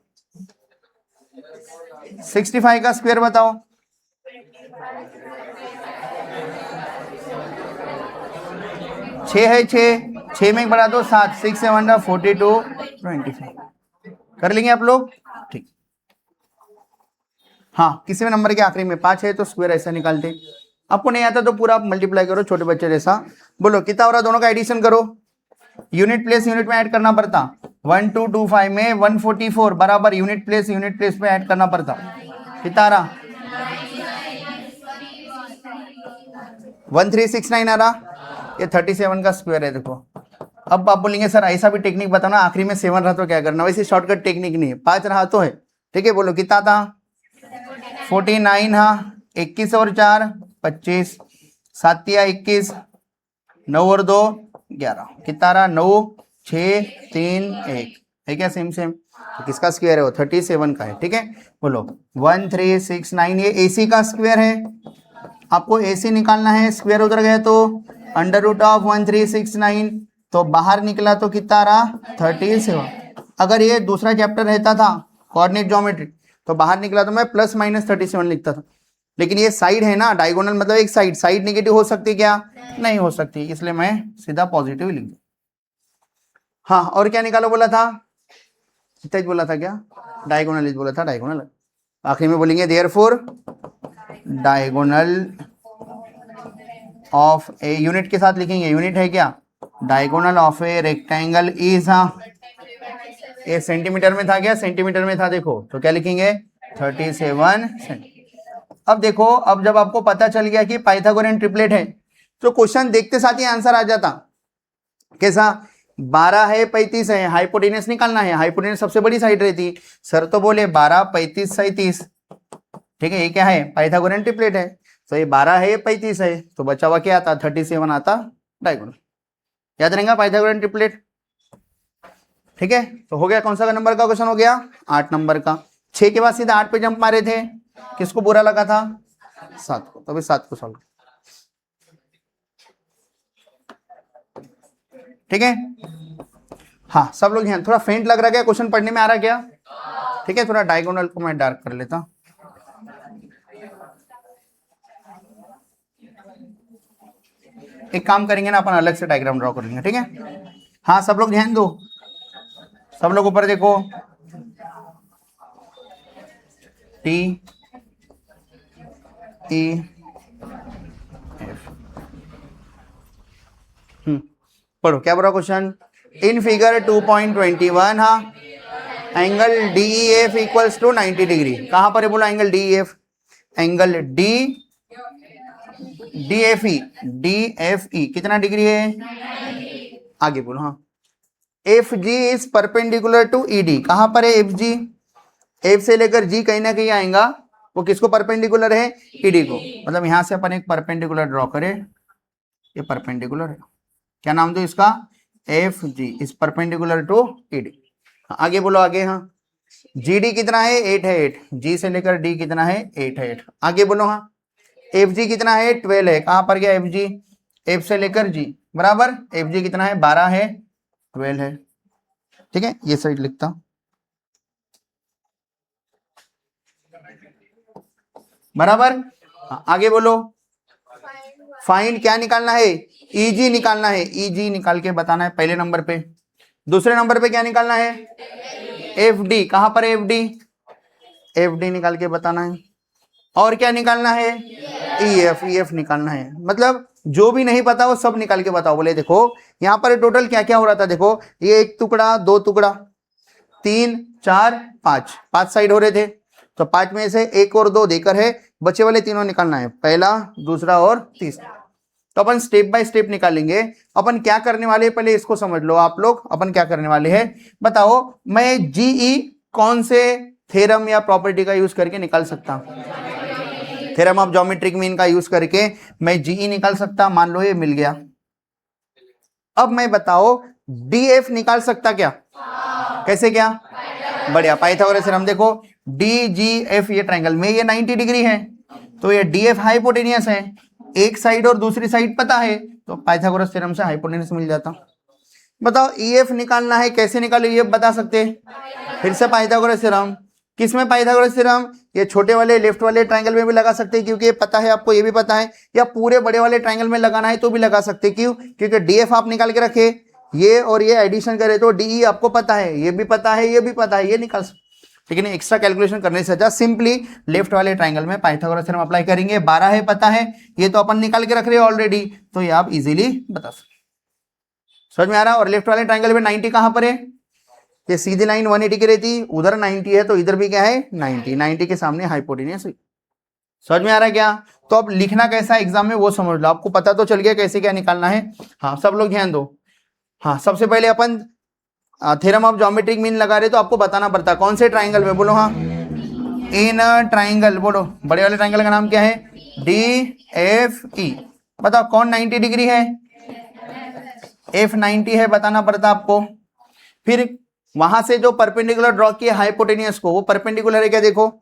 65 का स्क्वायर बताओ, 6 है 6 में एक बढ़ा दो 7, 6 7 42 25। कर लेंगे आप लोग, ठीक। हाँ किसी भी नंबर के आखिरी में 5 है तो स्क्वायर ऐसा निकालते। आपको नहीं आता तो पूरा आप मल्टीप्लाई करो छोटे बच्चे जैसा। बोलो कितना हो रहा, दोनों का एडिशन करो, यूनिट प्लेस यूनिट में ऐड करना पड़ता। 1225 में 144 बराबर यूनिट प्लेस पे ऐड करना पड़ता, कितना आ रहा 1369 आ रहा, ये 37 का स्क्वायर है। देखो अब आप बोलेंगे सर ऐसा भी टेक्निक बताना, आखिरी में 7 रहा तो क्या करना, वैसे शॉर्टकट टेक्निक नहीं है, 5 रहा तो है, ठीक है। बोलो कितना था 49, हाँ 21 और 4 25, 7 या 21, 9 और 2 11, कितना रहा 9 6 3 1 है क्या, सेम सेम। तो किसका स्क्वायर है वो 37 का है, ठीक है। बोलो 1369, ये AC का स्क्वायर है, आपको AC निकालना है, स्क्वायर उधर गया तो अंडर रूट ऑफ 1369, तो बाहर निकला तो कितना रहा 37। अगर ये दूसरा चैप्टर रहता था कोऑर्डिनेट ज्योमेट्री तो बाहर निकला तो मैं प्लस माइनस 37 लिखता था, लेकिन ये साइड है ना डायगोनल, मतलब एक साइड नेगेटिव हो सकती क्या, नहीं हो सकती, इसलिए मैं सीधा पॉजिटिव लिख दूं। हाँ और क्या निकालो बोला था, इतना बोला था क्या, डायगोनल बोला था, डायगोनल आखिरी में बोलेंगे therefore diagonal of A, unit के साथ लिखेंगे, यूनिट है क्या, diagonal of a rectangle is, हाँ ये सेंटीमीटर में था क्या, सेंटीमीटर में था, देखो तो क्या लिखेंगे 37 सेंटीमीटर। अब देखो, अब जब आपको पता चल गया कि पाइथागोरियन ट्रिपलेट है तो क्वेश्चन देखते साथ ही आंसर आ जाता। कैसा, 12 है 35 है, हाइपोटेनियस निकालना है, हाइपोटेनियस सबसे बड़ी साइड रहती। सर तो बोले 12 35 37, ठीक है, ये क्या है, पाइथागोरियन ट्रिपलेट है। तो ये 12 है, ये 35 है, तो बचा हुआ क्या आता, 37 आता डायगोनल। याद रहेगा पाइथागोरियन ट्रिपलेट, ठीक है। तो हो गया, कौन सा नंबर का क्वेश्चन हो गया, 8 नंबर का। 6 के बाद सीधा 8 पे जंप मारे थे, किसको बुरा लगा था, 7 को, तो अभी 7 को सॉल्व, ठीक है। हाँ सब लोग यहाँ थोड़ा फेंट लग रहा है, क्वेश्चन पढ़ने में आ रहा क्या, ठीक है। थोड़ा डायगोनल को मैं डार्क कर लेता, एक काम करेंगे ना, अपन अलग से डायग्राम ड्रॉ कर लेंगे, ठीक है। हाँ सब लोग ध्यान दो, सब लोग ऊपर देखो, टी ई एफ, पढ़ो क्या बोला क्वेश्चन। इन फिगर 2.21 हाँ angle D F equals to 90 degree. कहां पर है बोला angle D F, angle D F E कितना डिग्री है, आगे बोलो। हाँ F G is perpendicular to E D, कहां पर है एफ जी, एफ से लेकर जी कहीं ना कहीं आएगा, वो किसको परपेंडिकुलर है, ई डी को। मतलब यहां से अपन एक परपेंडिकुलर ड्रॉ करें, ये परपेंडिकुलर है, क्या नाम दो इसका, F G is perpendicular to E D. आगे बोलो आगे। हाँ जी डी कितना है, 8 है, 8, जी से लेकर डी कितना है, 8 है, 8। आगे बोलो। हाँ एफ जी कितना है, 12 है, कहां पर गया एफ जी, एफ से लेकर जी बराबर, एफ जी कितना है, 12 है, 12 है, ठीक है। ये साइड लिखता हूं बराबर। आगे बोलो, फाइंड क्या निकालना है, ईजी निकालना है, ईजी निकाल के बताना है पहले नंबर पे। दूसरे नंबर पे क्या निकालना है, एफ डी, कहां पर एफ डी, एफ डी निकाल के बताना है। और क्या निकालना है, ई एफ निकालना है। मतलब जो भी नहीं पता वो सब निकाल के बताओ। बोले देखो यहाँ पर टोटल क्या क्या हो रहा था, देखो ये 1 टुकड़ा 2 टुकड़ा 3 4 5, 5 साइड हो रहे थे, तो 5 में से 1 और 2 देकर है, बचे वाले तीनों निकालना है, पहला दूसरा और तीसरा। तो अपन स्टेप बाय स्टेप निकालेंगे। अपन क्या करने वाले हैं पहले इसको समझ लो आप लोग। अपन क्या करने वाले हैं बताओ, मैं जीई कौन से थ्योरम या प्रॉपर्टी का यूज करके निकाल सकता हूं, थ्योरम ऑफ ज्योमेट्रिक मीन का यूज करके मैं जीई निकाल सकता। मान लो ये मिल गया। अब मैं बताओ डीएफ निकाल सकता क्या, कैसे क्या, बढ़िया पाइथागोरस थ्योरम। देखो डी जी एफ ये ट्रायंगल में ये 90 डिग्री है, तो ये डीएफ हाइपोटेनियस है, एक साइड और दूसरी साइड पता है, तो पाइथागोरस थ्योरम से हाइपोटेनियस मिल जाता। बताओ ईएफ निकालना है, कैसे निकालो ये बता सकते, फिर से पाइथागोरस थ्योरम। किसमें पाइथागोरस थ्योरम, ये छोटे वाले लेफ्ट वाले ट्रायंगल में भी लगा सकते हैं क्योंकि ये पता है आपको, ये भी पता है, या पूरे बड़े वाले ट्रायंगल में लगाना है तो भी लगा सकते। क्यों, क्योंकि डीएफ आप निकाल के रखे, ये और ये एडिशन करे तो डीई आपको पता है, ये भी पता है, ये भी पता है, ये निकाल सकते। लेकिन एक्स्ट्रा कैलकुलेशन करने से अच्छा सिंपली लेफ्ट वाले ट्रायंगल में पाइथागोरस थ्योरम अप्लाई करेंगे। 12 है पता है, ये तो अपन निकाल के रख रहे हैं ऑलरेडी, तो ये आप इजीली बता सकते। समझ में आ रहा। और लेफ्ट वाले ट्रायंगल में 90 कहां पर है, ये सीधी लाइन 180 की रहती, उधर 90 है, तो इधर भी क्या है 90, 90 के सामने हाइपोटेनियस। समझ में आ रहा है क्या। तो अब लिखना कैसा है एग्जाम में वो समझ लो, आपको पता तो चल गया कैसे क्या निकालना है। हाँ सब लोग ध्यान दो। हाँ सबसे पहले अपन थ्योरम ऑफ ज्योमेट्रिक मीन लगा रहे तो आपको बताना पड़ता कौन से ट्राइंगल में, बोलो। हाँ इन ट्राइंगल, बोलो बड़े वाले ट्राइंगल का नाम क्या है, डी एफ ई। बताओ कौन 90 डिग्री है, एफ 90 है, बताना पड़ता आपको। फिर वहां से जो परपेंडिकुलर ड्रॉ किया हाइपोटेनियस को, वो परपेंडिकुलर है क्या, देखो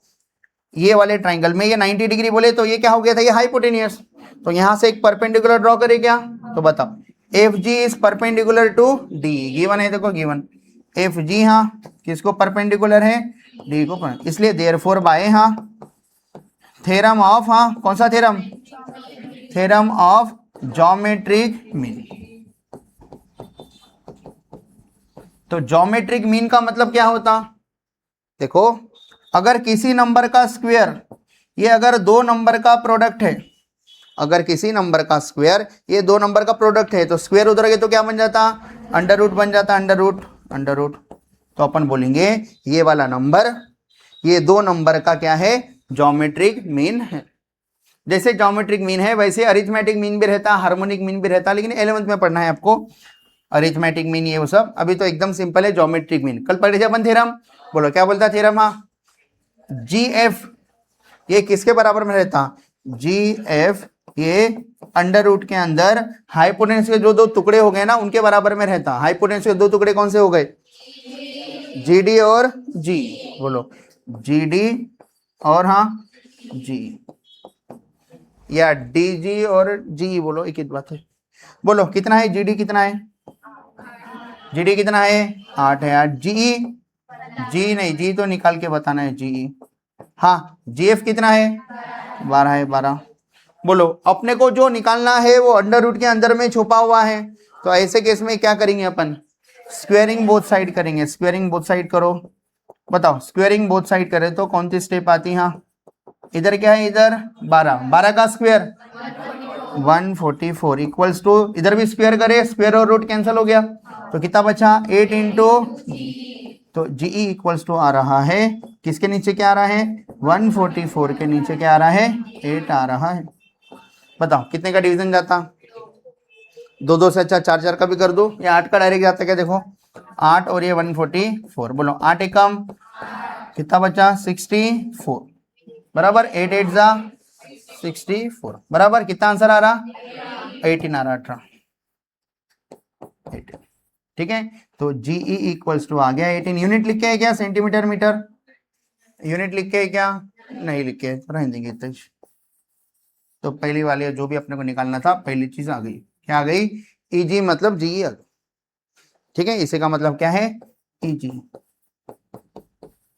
ये वाले ट्राइंगल में ये 90 डिग्री बोले तो ये क्या हो गया था, ये हाइपोटेनियस। तो यहां से एक परपेंडिकुलर ड्रॉ करे क्या, तो बताओ F G is perpendicular to D, given है, देखो गिवन एफ जी, हाँ किसको परपेंडिकुलर है, डी को, इसलिए देयरफॉर बाय हाँ थ्योरम ऑफ, हाँ कौन सा theorem, theorem of geometric mean. तो ज्योमेट्रिक मीन का मतलब क्या होता, देखो अगर किसी नंबर का स्क्वायर, ये अगर 2 नंबर का प्रोडक्ट है, अगर किसी नंबर का स्क्वायर ये 2 नंबर का प्रोडक्ट है, तो स्क्वायर उधर गए तो क्या बन जाता, अंडर रूट बन जाता, अंडर रूट अंडर रूट। तो अपन बोलेंगे ये वाला नंबर ये 2 नंबर का क्या है, ज्योमेट्रिक मीन है। जैसे ज्योमेट्रिक मीन है वैसे अरिथमेटिक मीन भी रहता, हार्मोनिक मीन भी रहता, लेकिन 11th में पढ़ना है आपको। अरिथमेटिक मीन ये वो सब, अभी तो एकदम सिंपल है ज्योमेट्रिक मीन। कल पढ़े थे अपन थ्योरम, बोलो क्या बोलता थ्योरम? हाँ, जी एफ ये किसके बराबर में रहता? जी एफ ये अंडर रूट के अंदर हाइपोटेन्यूस के जो दो टुकड़े हो गए ना उनके बराबर में रहता। हाइपोटेन्यूस के दो टुकड़े कौन से हो गए? जी डी और जी, बोलो जी डी और हाँ जी, या डी जी और जी, बोलो एक ही बात है। बोलो कितना है जी डी, कितना है जी डी, कितना है 8 है यार। जी जी नहीं, जी तो निकाल के बताना है जी। हाँ जी एफ कितना है 12 है, 12। बोलो अपने को जो निकालना है वो अंडर रूट के अंदर में छुपा हुआ है, तो ऐसे केस में क्या करेंगे अपन? स्क्वेयरिंग बोथ साइड करेंगे। स्क्वेयरिंग बोथ साइड करो, बताओ स्क्वेयरिंग बोथ साइड करें तो कौन सी स्टेप आती है? हाँ इधर क्या है, इधर 12, 12 का स्क्वेयर 144 इक्वल्स टू, इधर भी स्क्वेयर करे, स्क्वेयर और रूट कैंसिल हो गया, तो कितना बचा 8 इंटू, तो जीई इक्वल्स टू आ रहा है, किसके नीचे क्या आ रहा है? 144 के नीचे क्या आ रहा है? 8 आ रहा है। बताओ कितने का डिवीजन जाता? 2 से अच्छा 4 का भी कर दो, या 8 का डायरेक्ट जाता है क्या? देखो 8 और ये 144, बोलो 8 एकम कितना बचा? 64 बराबर, 8 8 जा 64 बराबर, कितना आंसर आ रहा? 18 आ रहा, 18। ठीक है, तो जीई इक्वल्स टू आ गया 18। यूनिट लिख के है क्या? सेंटीमीटर मीटर यूनिट लिख के है क्या? नहीं लिख के, रहने देंगे। तो पहली वाली जो भी अपने को निकालना था पहली चीज आ गई, क्या आ गई? ईजी मतलब जीई आ गई। ठीक है, इसी का मतलब क्या है? ईजी।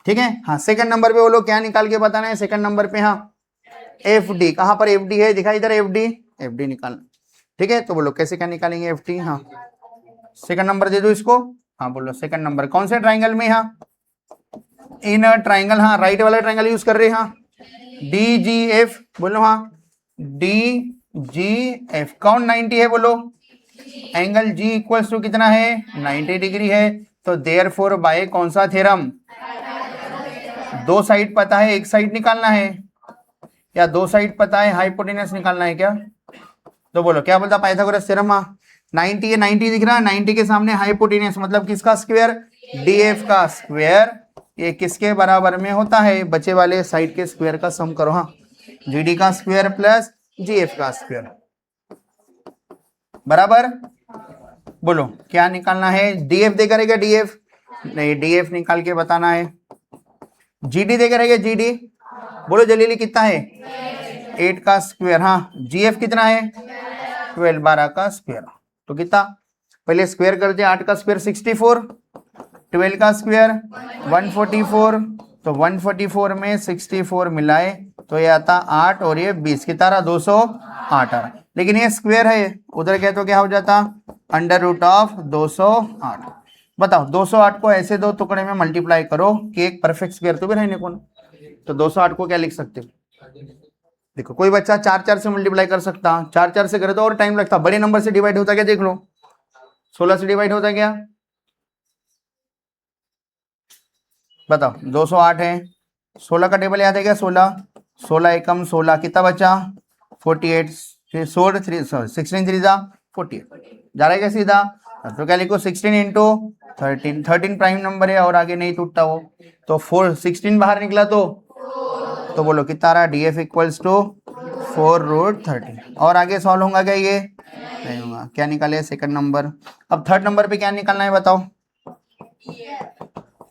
ठीक है, हाँ सेकंड नंबर पे बोलो क्या निकाल के बताना है सेकंड नंबर पे? हाँ एफ डी, कहां पर एफ डी है? दिखाई इधर एफ डी निकालना। ठीक है, तो बोलो कैसे क्या निकालेंगे एफ डी? हाँ सेकंड नंबर दे दो इसको। हाँ बोलो सेकंड नंबर कौन से ट्राइंगल में? हाँ इन ट्राइंगल, हाँ राइट वाला ट्राइंगल यूज कर रहे हैं। हाँ डी जी एफ, बोलो हाँ डी जी एफ कौन 90 है? बोलो एंगल जी इक्वल्स टू कितना है? 90 डिग्री है। तो देयरफॉर बाय कौन सा थ्योरम? दो साइड पता है, एक साइड निकालना है, या दो साइड पता है हाइपोटेनस निकालना है क्या? तो बोलो क्या बोलता पाइथागोरस थ्योरम? 90 है, 90 दिख रहा है, 90 के सामने हाइपोटेनस मतलब किसका स्क्वायर? डीएफ का स्क्वायर। ये किसके बराबर में होता है? बचे वाले साइड के स्क्वायर का सम करो। हाँ जीडी का स्क्वायर प्लस जीएफ का स्क्वायर बराबर, बोलो क्या निकालना है? डीएफ देकर है क्या? डीएफ नहीं, डीएफ निकाल के बताना है। जीडी देकर है क्या? जीडी बोलो जलीली कितना है? 8 का स्क्वायर। हाँ जीएफ कितना है? 12, 12 का स्क्वायर, तो कितना? पहले स्क्वायर कर दिया, 8 का स्क्वायर 64, 12 का स्क्वायर 144, तो 144 में 64 मिलाए तो ये आता 8 और ये 20, कितना रहा? 208 आ रहा। लेकिन ये स्क्वायर है, उधर क्या तो क्या हो जाता? Under root of 208। बताओ 208 को ऐसे दो टुकड़े में मल्टीप्लाई करो कि एक परफेक्ट स्क्वायर तो भी रहने को ना, तो 208 को क्या लिख सकते हो? देखो कोई बच्चा 4 से मल्टीप्लाई कर सकता, 4 से करे तो और टाइम लगता। बड़े नंबर से डिवाइड होता क्या? देख लो 16 से डिवाइड होता क्या? बताओ 208 है, 16 का टेबल याद है क्या? 16 एकम 16, कितना बचा? 48, 16 3 जा 48 जा रहा है क्या सीधा? तो क्या लिखो 16 इंटू 13, 13 प्राइम नंबर है और आगे नहीं टूटता वो, तो 16 बाहर निकला तो बोलो कितना रहा? D F equals to 4√13। और आगे सॉल्व होगा क्या? ये नहीं होगा। क्या निकाले सेकंड नंबर? अब थर्ड नंबर पे क्या निकालना है बताओ?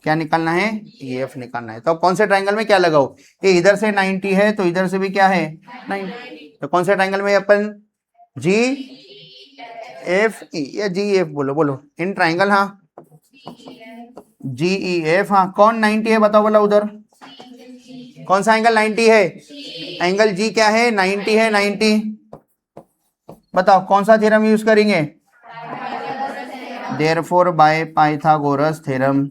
क्या निकालना है? EF निकालना है। तो अब कौन से ट्राइंगल में क्या लगाओ? ये इधर से 90 है तो इधर से भी क्या है? 90। तो कौन से ट्राइंगल में अपन? जी एफ ई या जी एफ, बोलो इन ट्राइंगल। हाँ जी ई एफ। हाँ कौन 90 है बताओ? बोला उधर कौन सा एंगल 90 है? एंगल जी क्या है? 90 है, 90। बताओ कौन सा थ्योरम यूज करेंगे? Therefore by Pythagoras theorem.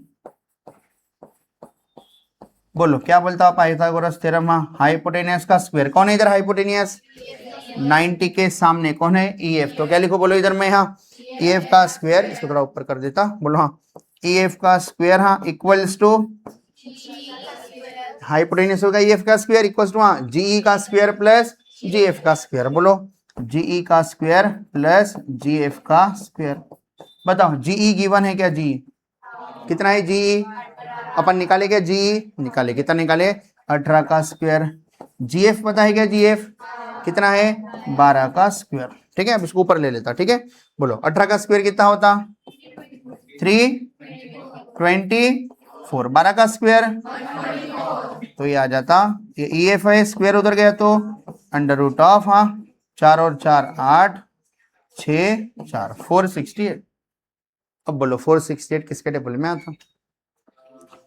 बोलो क्या बोलता पाइथागोरस थ्योरम? हाँ हाइपोटेनियस का स्क्वायर कौन है इधर? हाइपोटेनियस 90 के सामने कौन है? EF। तो क्या लिखो बोलो इधर में? हाँ EF का स्क्वायर, इसको थोड़ा ऊपर कर देता, बोलो हाँ EF का स्क्वायर हाँ इक्वल्स टू हाइपोटेनियस होगा EF का स्क्वायर इक्वल्स टू हाँ GE का स्क्वायर प्लस GF का स्क्वायर। बोलो GE का स्क्वायर प्लस GF का स्क्वायर बताओ जीई गिवन है क्या? जी कितना है जीई? अपन निकाले क्या जीई? निकाले, कितना निकाले? 18 का स्क्वायर। जीएफ पता है क्या? जीएफ कितना है? 12 का स्क्वायर। ठीक है, अब इसको ऊपर ले लेता। ठीक है, बोलो 18 का स्क्वायर कितना होता? 324। 12 का स्क्वायर तो ये आ जाता, ये ईएफ है, स्क्वायर उधर गया तो अंडर रूट ऑफ, हाँ 4 और 4 8, 6 4 468। अब बोलो 468 किसके टेबल में आता?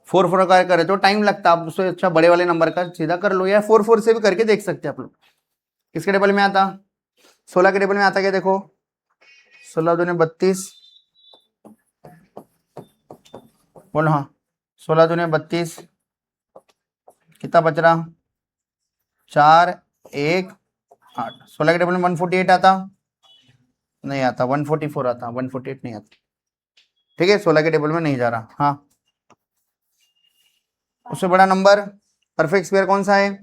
4 का करे तो टाइम लगता, आप उससे अच्छा बड़े वाले नंबर का सीधा कर लो, या 4 से भी करके देख सकते हैं आप लोग। किसके टेबल में आता? 16 के टेबल में आता क्या? देखो 16 दूने 32, बोलो हाँ 16 दूने 32, कितना बच रहा? 4 1 8। 16 के टेबल में 148 आता? नहीं आता। 144 आता, 148 नहीं आता। ठीक है, 16 के टेबल में नहीं जा रहा। हाँ, उससे बड़ा नंबर परफेक्ट स्क्वायर कौन सा है?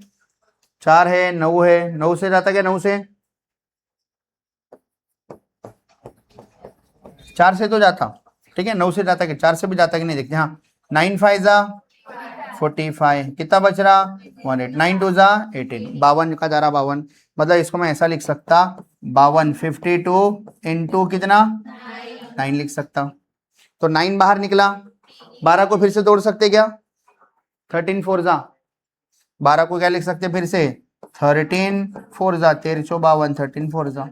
4 है, 9 है। 9 से जाता क्या? 9 से 4 से तो जाता। ठीक है, 9 से जाता कि 4 से भी जाता कि नहीं, देखते। हाँ 9 5 जा 45, कितना बच रहा? 18। 9 2 जा 18, 52 का जा रहा 52। मतलब इसको मैं ऐसा लिख सकता 52 52 इंटू कितना? 9 लिख सकता। तो 9 बाहर निकला। 12 को फिर से तोड़ सकते क्या? 13 4 जा 12 को क्या लिख सकते फिर से? 13 4 जा 13 52, 13 4 जा।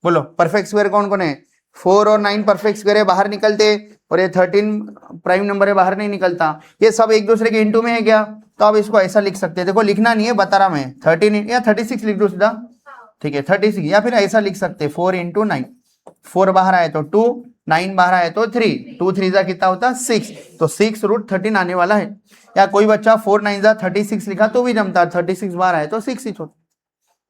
बोलो परफेक्ट स्क्वायर कौन कौन है? 4 और 9 परफेक्ट स्क्वायर है, बाहर निकलते, और ये 13 प्राइम नंबर है, बाहर नहीं निकलता। ये सब एक दूसरे के इंटू में है क्या? तो अब इसको ऐसा लिख सकते हैं। देखो लिखना नहीं है, बता रहा मैं। 13 या 36 लिख दो सीधा। ठीक है 36, या फिर ऐसा लिख सकते 4 इंटू 9। 4 बाहर आए तो 2, 9 बाहर आए तो 3, 2 3 जा कितना होता? 6। तो 6 रूट 13 आने वाला है। या कोई बच्चा 4 9 जा 36 लिखा तो भी जमता, 36 बाहर आए तो 6 ही होता।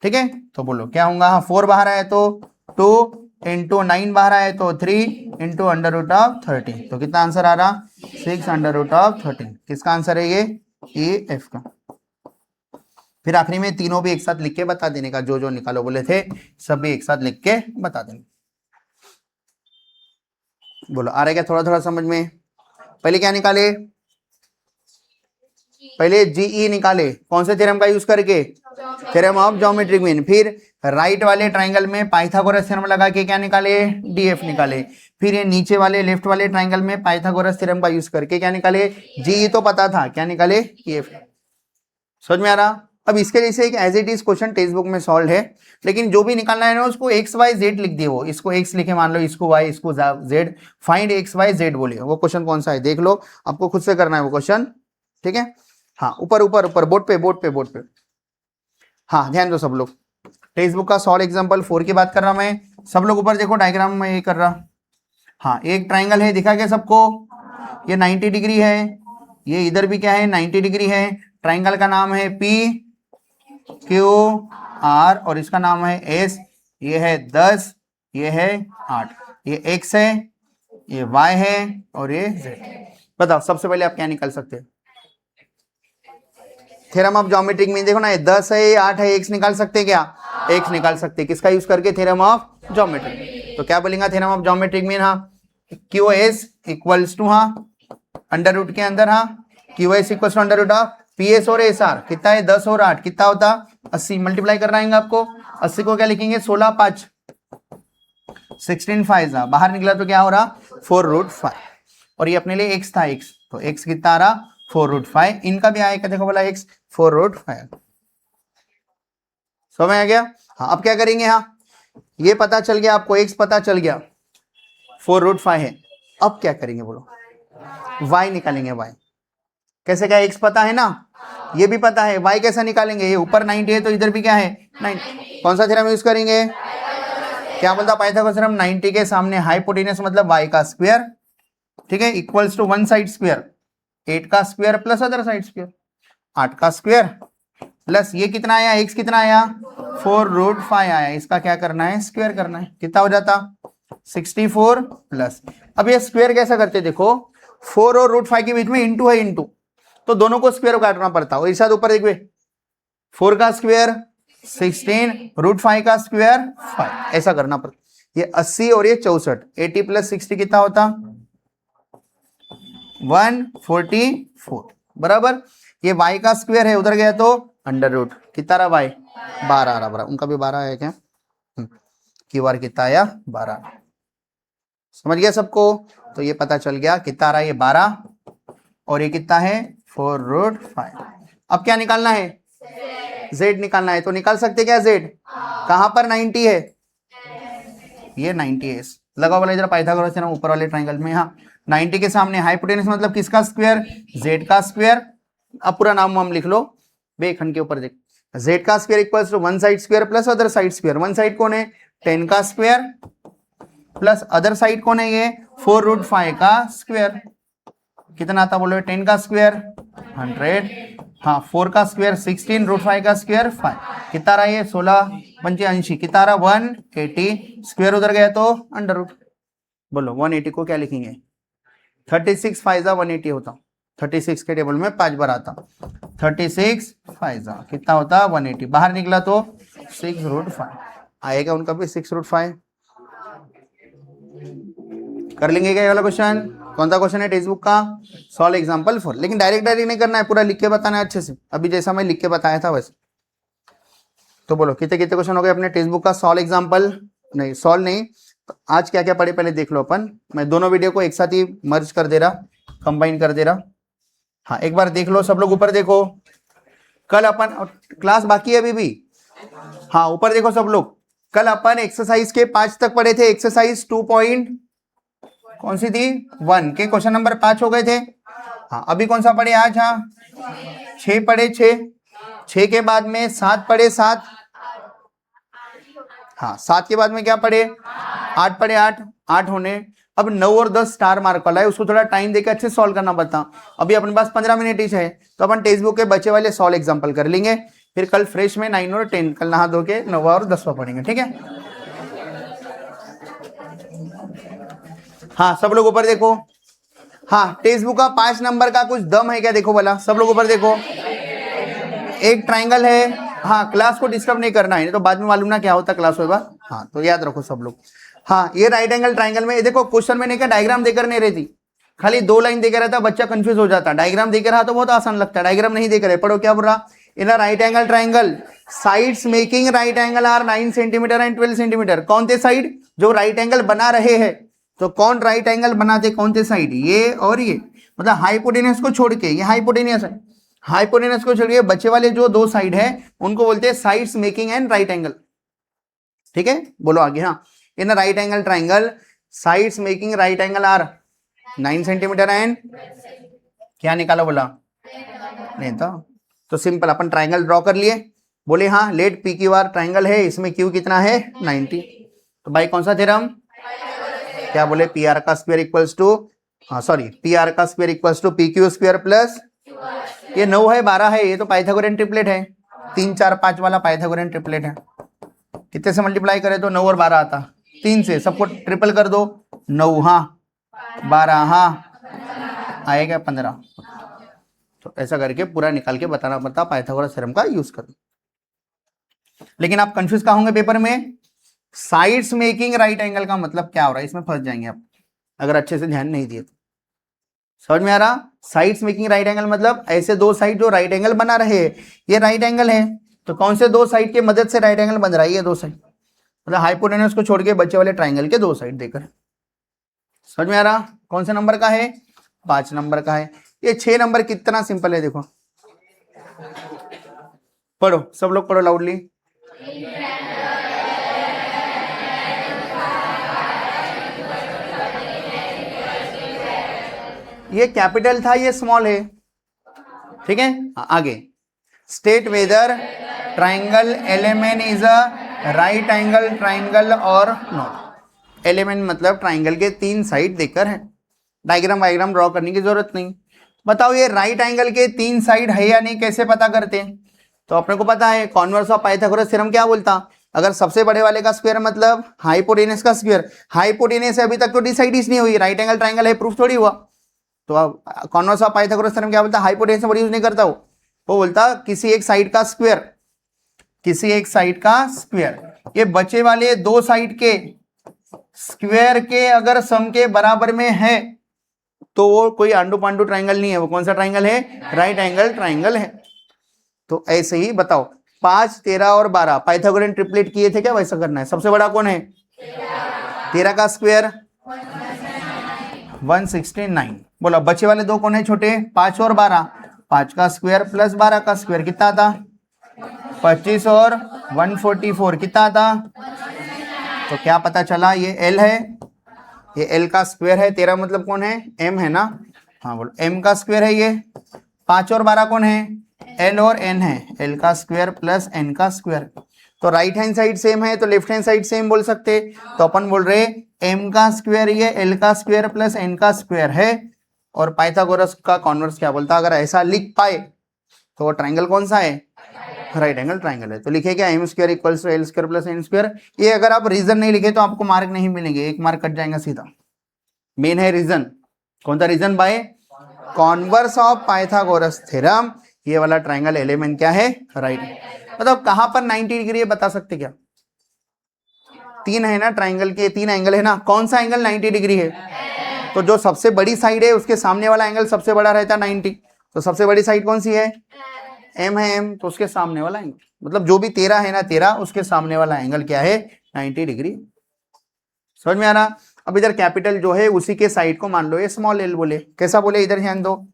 ठीक है, तो बोलो क्या होगा? हाँ 4 बाहर आए तो 2 इंटू 9 बाहर आए तो 3 इंटू अंडर रूट ऑफ 13। तो कितना आंसर आ रहा? 6 अंडर रूट ऑफ 13। किसका आंसर है ये? ए एफ का। फिर आखिरी में तीनों भी एक साथ लिख के बता देने का, जो जो निकालो बोले थे सभी एक साथ लिख के बता देने। बोलो आ रहा है क्या थोड़ा थोड़ा समझ में? पहले क्या निकाले? पहले जीई निकाले, कौन से थ्योरम का यूज करके? Theorem of geometric mean. फिर राइट वाले ट्राइंगल में पाइथागोरस थ्योरम लगा के क्या निकाले? डीएफ निकाले। फिर ये नीचे वाले लेफ्ट वाले ट्राइंगल में पाइथागोरस थ्योरम का यूज करके क्या निकाले? जीई तो पता था, क्या निकाले? ईएफ। समझ में आ रहा? अब इसके जैसे एक as it is question textbook में सॉल्व है, लेकिन जो भी निकालना है ना उसको एक्स वाई जेड लिख दिए। वो इसको एक्स लिखे मान लो, इसको वाई, इसको Z. Find X Y Z बोलिए। वो क्वेश्चन कौन सा है देख लो, आपको खुद से करना है वो क्वेश्चन। ठीक है, हाँ ऊपर ऊपर ऊपर बोर्ड पे बोर्ड पे बोर्ड पे। हाँ ध्यान दो सब लोग, टेक्स्ट बुक का सॉल्व एग्जांपल 4 की बात कर रहा मैं। सब लोग ऊपर देखो, डायग्राम में ये कर रहा। हाँ एक ट्राइंगल है, दिखा क्या सबको? ये 90 डिग्री है, ये इधर भी क्या है? 90 डिग्री है। ट्राइंगल का नाम है पी क्यू आर और इसका नाम है एस। ये है 10, ये है 8, ये एक्स है, ये वाई है और ये जेड। बताओ सबसे पहले आप क्या निकाल सकते हैं? Theorem of geometric mean. देखो ना ये 10 है, ये 8 है, एक्स निकाल सकते हैं क्या? एक्स निकाल सकते हैं। किसका यूज करके? Theorem of geometric. तो क्या बोलेंगे थ्योरम ऑफ ज्योमेट्रिक मीन? हाँ क्यू एस इक्वल्स टू, हाँ अंडर रूट के अंदर, हाँ Q S equals to under root of P S और एस आर। कितना है? 10 और 8 कितना होता? 80। मल्टीप्लाई करना है आपको। 80 को क्या लिखेंगे? 16 5 16 5 बाहर निकला तो क्या हो रहा? 4 रूट 5। और ये अपने लिए एक्स था, एक्स, तो एक्स कितना आ रहा? 4 रूट 5। इनका भी आएगा, देखो बोला एक्स 4 रूट 5। समझ आ गया? हाँ अब क्या करेंगे? हाँ ये पता चल गया आपको, एक्स पता चल गया 4 रूट 5 है। अब क्या करेंगे बोलो? वाई निकालेंगे। वाई कैसे? क्या एक्स पता है ना, ये भी पता है, वाई कैसे निकालेंगे? ये ऊपर 90 है तो इधर भी क्या है? 90। कौन सा थ्योरम यूज करेंगे? क्या बोलता पाइथागोरस थ्योरम? 90 के सामने हाइपोटेनस मतलब वाई का स्क्वायर, ठीक है, equals to one side square 8 का square plus other side square 8 का स्क्वायर प्लस ये कितना आया? एक्स कितना आया? 4 रूट 5 आया। इसका क्या करना है? स्क्वायर करना है। कितना हो जाता? 64 प्लस। अब ये स्क्वायर कैसा करते? देखो 4 और रूट 5 के बीच में इंटू है, इंटू, तो दोनों को स्क्वायर काटना पड़ता है। इस साथ ऊपर देखिए 4 का स्क्वायर 16, रूट 5 का स्क्वायर 5, ऐसा करना पड़ता। ये 80 और ये 64, 80 + 60 कितना होता? 144 बराबर। ये y का स्क्वायर है, उधर गया तो अंडर रूट, कितना रहा y? 12 आ रहा बराबर। उनका भी 12 है क्या? क्यू आर कितना आया? 12। समझ गया सबको? तो ये पता चल गया कितना आ रहा है, ये 12 और ये कितना है 4√5। अब क्या निकालना है? z निकालना है। तो निकाल सकते क्या z? कहां पर 90 है? ये 90 है। लगा वाला इधर पाइथागोरस थ्योरम ऊपर वाले ट्राइंगल में। हाँ 90 के सामने हाइपोटेनस मतलब किसका स्क्वायर? z का स्क्वायर। अब पूरा नाम वाम लिख लो बे, खंड के ऊपर देख। z का square equals to one side square plus other side square. One side कौन है? 10 का स्क्वायर प्लस अदर साइड कौन है? ये 4√5 का स्क्वायर। कितना आता बोलो? 10 का स्क्वायर 100, हाँ 4 का स्क्वायर 16, √5 का स्क्वायर 5। कितना रहा ये? 16 पंचे 80, कितना रहा? 180। स्क्वायर उधर गया तो अंडर रूट। बोलो 180 को क्या लिखेंगे? 36 5 180 होता। 36 के टेबल में 5 बार आता। 36 5 कितना होता? 180। बाहर निकला तो 6√5 आएगा। उनका भी 6√5 कर लेंगे क्या? ये वाला क्वेश्चन कौन सा क्वेश्चन है टेक्स्ट बुक का? Solve example 4। लेकिन डायरेक्ट नहीं करना है, पूरा लिख के बताना है अच्छे से, अभी जैसा मैं लिख के बताया था वैसे। तो बोलो कितने कितने क्वेश्चन हो गए अपने टेक्स्ट बुक का? सॉल्व एग्जांपल नहीं, सॉल्व नहीं, तो आज क्या क्या पढ़े पहले देख लो अपन। मैं दोनों वीडियो को एक साथ ही मर्ज कर दे रहा, कंबाइन कर दे रहा। हाँ एक बार देख लो सब लोग, ऊपर देखो। कल अपन क्लास बाकी है अभी भी, हाँ ऊपर देखो सब लोग। कल अपन एक्सरसाइज के 5 तक पढ़े थे। एक्सरसाइज 2 कौन सी थी? 1 के क्वेश्चन नंबर 5 हो गए थे। हाँ अभी कौन सा पढ़े आज? हाँ 6 पढ़े। 6 के बाद में 7 पढ़े। 7, हाँ 7 के बाद में क्या पढ़े? 8 पढ़े। 8 होने। अब 9 और 10 स्टार मार्क वाला है, उसको थोड़ा टाइम देकर अच्छे सॉल्व करना पड़ता। अभी अपने पास 15 मिनट ही है, तो अपन टेक्स्ट बुक के बचे वाले सॉल्व एग्जांपल कर लेंगे। फिर कल फ्रेश में 9 और 10 कल नहा धो के 9 और 10 पढ़ेंगे, ठीक है? हाँ सब लोग ऊपर देखो। हाँ टेक्स्ट बुक का 5 नंबर का कुछ दम है क्या? देखो वाला सब लोग ऊपर देखो। एक ट्राइंगल है। हाँ क्लास को डिस्टर्ब नहीं करना है, तो बाद में मालूम ना क्या होता क्लास होगा। हाँ तो याद रखो सब लोग। हाँ ये राइट एंगल ट्राइंगल में देखो, क्वेश्चन में नहीं क्या डायग्राम देकर नहीं रहती, खाली 2 लाइन देकर रहता, बच्चा कंफ्यूज हो जाता। डायग्राम देकर रहा तो बहुत आसान लगता है, डायग्राम नहीं देकर है। पढ़ो क्या बोल रहा? In a right angle triangle sides making right angle are 9 centimetre and 12 centimetre. कौन से साइड? जो राइट एंगल बना रहे हैं। तो कौन राइट एंगल बनाते? कौन से साइड? ये और ये, मतलब हाइपोटेनस को छोड़ के, ये हाइपोटेनस है, हाइपोटेनस को छोड़ के बचे वाले जो 2 साइड है उनको बोलते हैं sides making and right angle, ठीक है? बोलो आगे। हाँ in right angle triangle sides making right angle are 9 centimetre and क्या निकाला? बोला नहीं तो सिंपल अपन ट्राइंगल ड्रॉ कर लिए। बोले हाँ let P Q R triangle है, इसमें क्यू कितना है? 90। तो भाई कौन सा थ्योरम? क्या बोले? पी आर का स्क्वायर इक्वल्स टू, हाँ सॉरी, पी आर का square equals to P Q square plus, ये 9 है 12 है, ये तो पाइथागोरियन ट्रिपलेट है। 3 4 5 वाला पाइथागोरियन ट्रिपलेट है। कितने से मल्टीप्लाई करे तो 9 और 12 आता? 3 से। सबको ट्रिपल कर दो। 9 हाँ 12 हाँ आएगा 15। तो ऐसा करके पूरा निकाल के बताना पड़ता, पाइथागोरस थ्योरम का यूज कर। लेकिन आप कंफ्यूज कहाँ होंगे पेपर में? साइड्स मेकिंग राइट एंगल का मतलब क्या हो रहा है, इसमें फंस जाएंगे आप अगर अच्छे से ध्यान नहीं दिए तो। समझ में आ रहा? साइड्स मेकिंग राइट एंगल मतलब ऐसे 2 साइड जो राइट एंगल बना रहे हैं। ये राइट एंगल है, तो कौन से 2 साइड के मदद से राइट एंगल बन रहा है? ये 2 साइड, मतलब हाइपोटेनस को छोड़ के बचे वाले ट्राइंगल के 2 साइड देकर। समझ में आ रहा? कौन से नंबर का है? 5 नंबर का है। ये 6 नंबर कितना सिंपल है देखो। पढ़ो सब लोग, पढ़ो लाउडली। ये कैपिटल था, ये स्मॉल है, ठीक है? आगे state whether triangle element is a right angle triangle और नॉट। एलिमेंट मतलब ट्राइंगल के 3 साइड देकर है, डायग्राम वायग्राम ड्रॉ करने की जरूरत नहीं। बताओ ये राइट एंगल के 3 साइड है या नहीं, कैसे पता करते हैं? तो अपने को पता है कॉन्वर्स ऑफ पाइथागोरस थ्योरम क्या बोलता? अगर सबसे बड़े वाले का स्क्वायर मतलब हाइपोटेनस का स्क्वायर, हाइपोटेनस अभी तक तो डिसाइड ही नहीं हुई, राइट एंगल ट्राइंगल है प्रूफ थोड़ी हुआ। तो अब कॉन्वर्स ऑफ पाइथागोरस थ्योरम क्या बोलता? हाइपोटेनस से बड़ी यूज नहीं करता वो बोलता किसी एक साइड का स्क्वायर, किसी एक साइड का स्क्वायर। ये बचे वाले 2 साइड के स्क्वायर के अगर सम के बराबर में है तो वो कोई आंडू पांडू ट्राइंगल नहीं है, वो कौन सा ट्राइंगल है? राइट एंगल ट्राइंगल है। तो ऐसे ही बताओ 5, 13 और 12 पाइथागोरियन ट्रिपलेट किए थे क्या? वैसा करना है। सबसे बड़ा कौन है? 13 का स्क्वायर 169। बोलो बचे वाले दो कौन है छोटे? 5 और 12। 5 का स्क्वायर प्लस 12 का स्क्वायर कितना था? 25 और 144 कितना था? तो क्या पता चला? ये एल है, ये एल का स्क्वायर है। 13 मतलब कौन है? एम है ना? हाँ बोलो एम का स्क्वायर है ये। 5 और 12 कौन है? एल और एन है। एल का स्क्वायर प्लस एन का स्क्वायर। तो राइट हैंड साइड सेम है तो लेफ्ट हैंड साइड सेम बोल सकते। तो अपन बोल रहे एम का स्क्वायर ये एल का स्क्वायर प्लस एन का स्क्वायर है। और पाइथागोरस का कॉन्वर्स क्या बोलता? अगर ऐसा लिख पाए तो वो ट्राइंगल कौन सा है? राइट एंगल ट्राइंगल है। तो लिखे क्या? M square equals to L square plus N square. ये अगर आप रीजन नहीं लिखे तो आपको मार्क नहीं मिलेंगे, 1 मार्क कट जाएगा सीधा। मेन है रीजन। कौन सा reason? By converse of Pythagoras theorem ये वाला ट्राइंगल एलिमेंट क्या है? राइट। मतलब कहां पर 90 डिग्री है बता सकते क्या? 3 है ना ट्राइंगल के, 3 एंगल है ना। कौन सा एंगल 90 डिग्री है? तो जो सबसे बड़ी साइड है उसके सामने वाला एंगल सबसे बड़ा रहता है 90। तो सबसे बड़ी साइड कौन सी है? एम है। एम तो उसके सामने वाला एंगल, मतलब जो भी 13 है ना 13 उसके सामने वाला एंगल क्या है? 90 डिग्री। समझ में आ रहा? अब इधर कैपिटल जो है उसी के साइड को मान लो ये स्मॉल एल बोले। कैसा बोले? इधर ध्यान दो,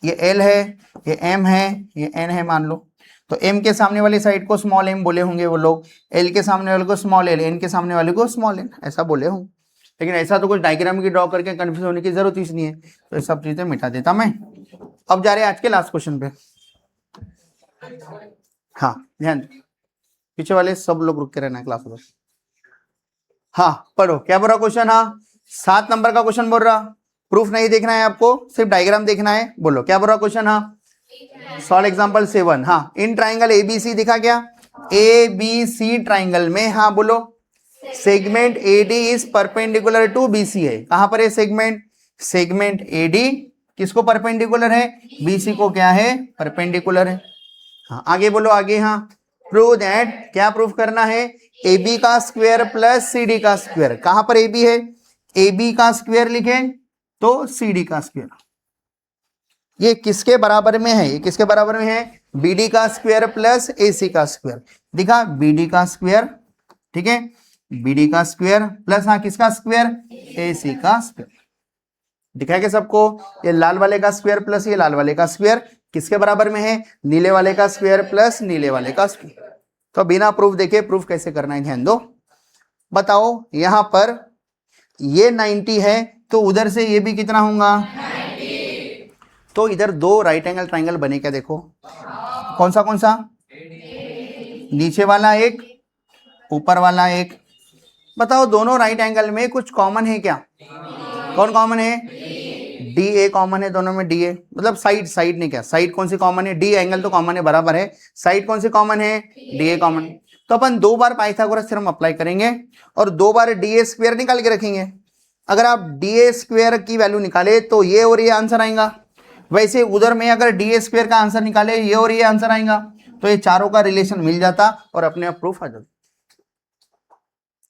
ये एल है, ये एम है, ये एन है मान लो। तो एम के सामने वाली साइड को स्मॉल एम बोले होंगे वो लोग, एल के सामने वाले को स्मॉल एल, एन के सामने वाले को स्मॉल एन, ऐसा बोले होंगे। लेकिन ऐसा तो कुछ डायग्राम की ड्रॉ करके कंफ्यूज होने की जरूरत ही नहीं है। तो ये सब चीजें मिटा देता मैं। अब जा रहे हैं आज के लास्ट क्वेश्चन पे। हाँ ध्यान, पीछे वाले सब लोग रुक के रहना है क्लास में। हाँ पढ़ो, क्या बोल रहा क्वेश्चन? हाँ 7 नंबर का क्वेश्चन बोल रहा। प्रूफ नहीं देखना है आपको, सिर्फ डायग्राम देखना है। बोलो क्या बोल रहा क्वेश्चन? हाँ सॉल्व एग्जांपल 7। हाँ इन ट्राइंगल एबीसी दिखा क्या? एबीसी ट्राइंगल में, हाँ बोलो, segment AD is perpendicular to BC है। कहां पर है सेगमेंट? सेगमेंट एडी किसको परपेंडिकुलर है? बीसी को क्या है? परपेंडिकुलर है। हाँ आगे बोलो आगे। हाँ प्रूव दैट, क्या प्रूफ करना है? AB का स्क्वायर प्लस CD का स्क्वायर। कहां पर AB है? AB का स्क्वायर लिखे तो CD का स्क्वायर ये किसके बराबर में है? ये किसके बराबर में है? BD का स्क्वायर प्लस AC का स्क्वायर। दिखा BD का स्क्वायर, ठीक है, BD का स्क्वायर प्लस हाँ किसका स्क्वायर? AC का स्क्वायर। दिखा क्या सबको? ये लाल वाले का स्क्वायर प्लस ये लाल वाले का स्क्वायर किसके बराबर में है? नीले वाले का स्क्वायर प्लस नीले वाले का स्क्वायर। तो बिना प्रूफ देखे प्रूफ कैसे करना है ध्यान दो। बताओ यहां पर ये 90 है तो उधर से ये भी कितना होगा? 90। तो इधर दो राइट एंगल ट्राइंगल बने क्या? देखो कौन सा कौन सा? नीचे वाला एक, ऊपर वाला एक। बताओ दोनों राइट एंगल में कुछ कॉमन है क्या? कौन कॉमन है? डी ए कॉमन है दोनों में। डी ए मतलब साइड, साइड ने क्या? साइड कौन सी कॉमन है? डी एंगल तो कॉमन है, बराबर है। साइड कौन सी कॉमन है? D A common. तो अपन 2 बार पाइथागोरस थ्योरम अप्लाई करेंगे और 2 बार डी ए स्क्वायर निकाल के रखेंगे। अगर आप डी ए स्क्वायर की वैल्यू निकाले तो ये और ये आंसर आएगा। वैसे उधर में अगर डी ए स्क्वायर का आंसर निकाले ये और ये आंसर आएगा। तो ये चारों का रिलेशन मिल जाता और अपने आप प्रूफ आ जाता।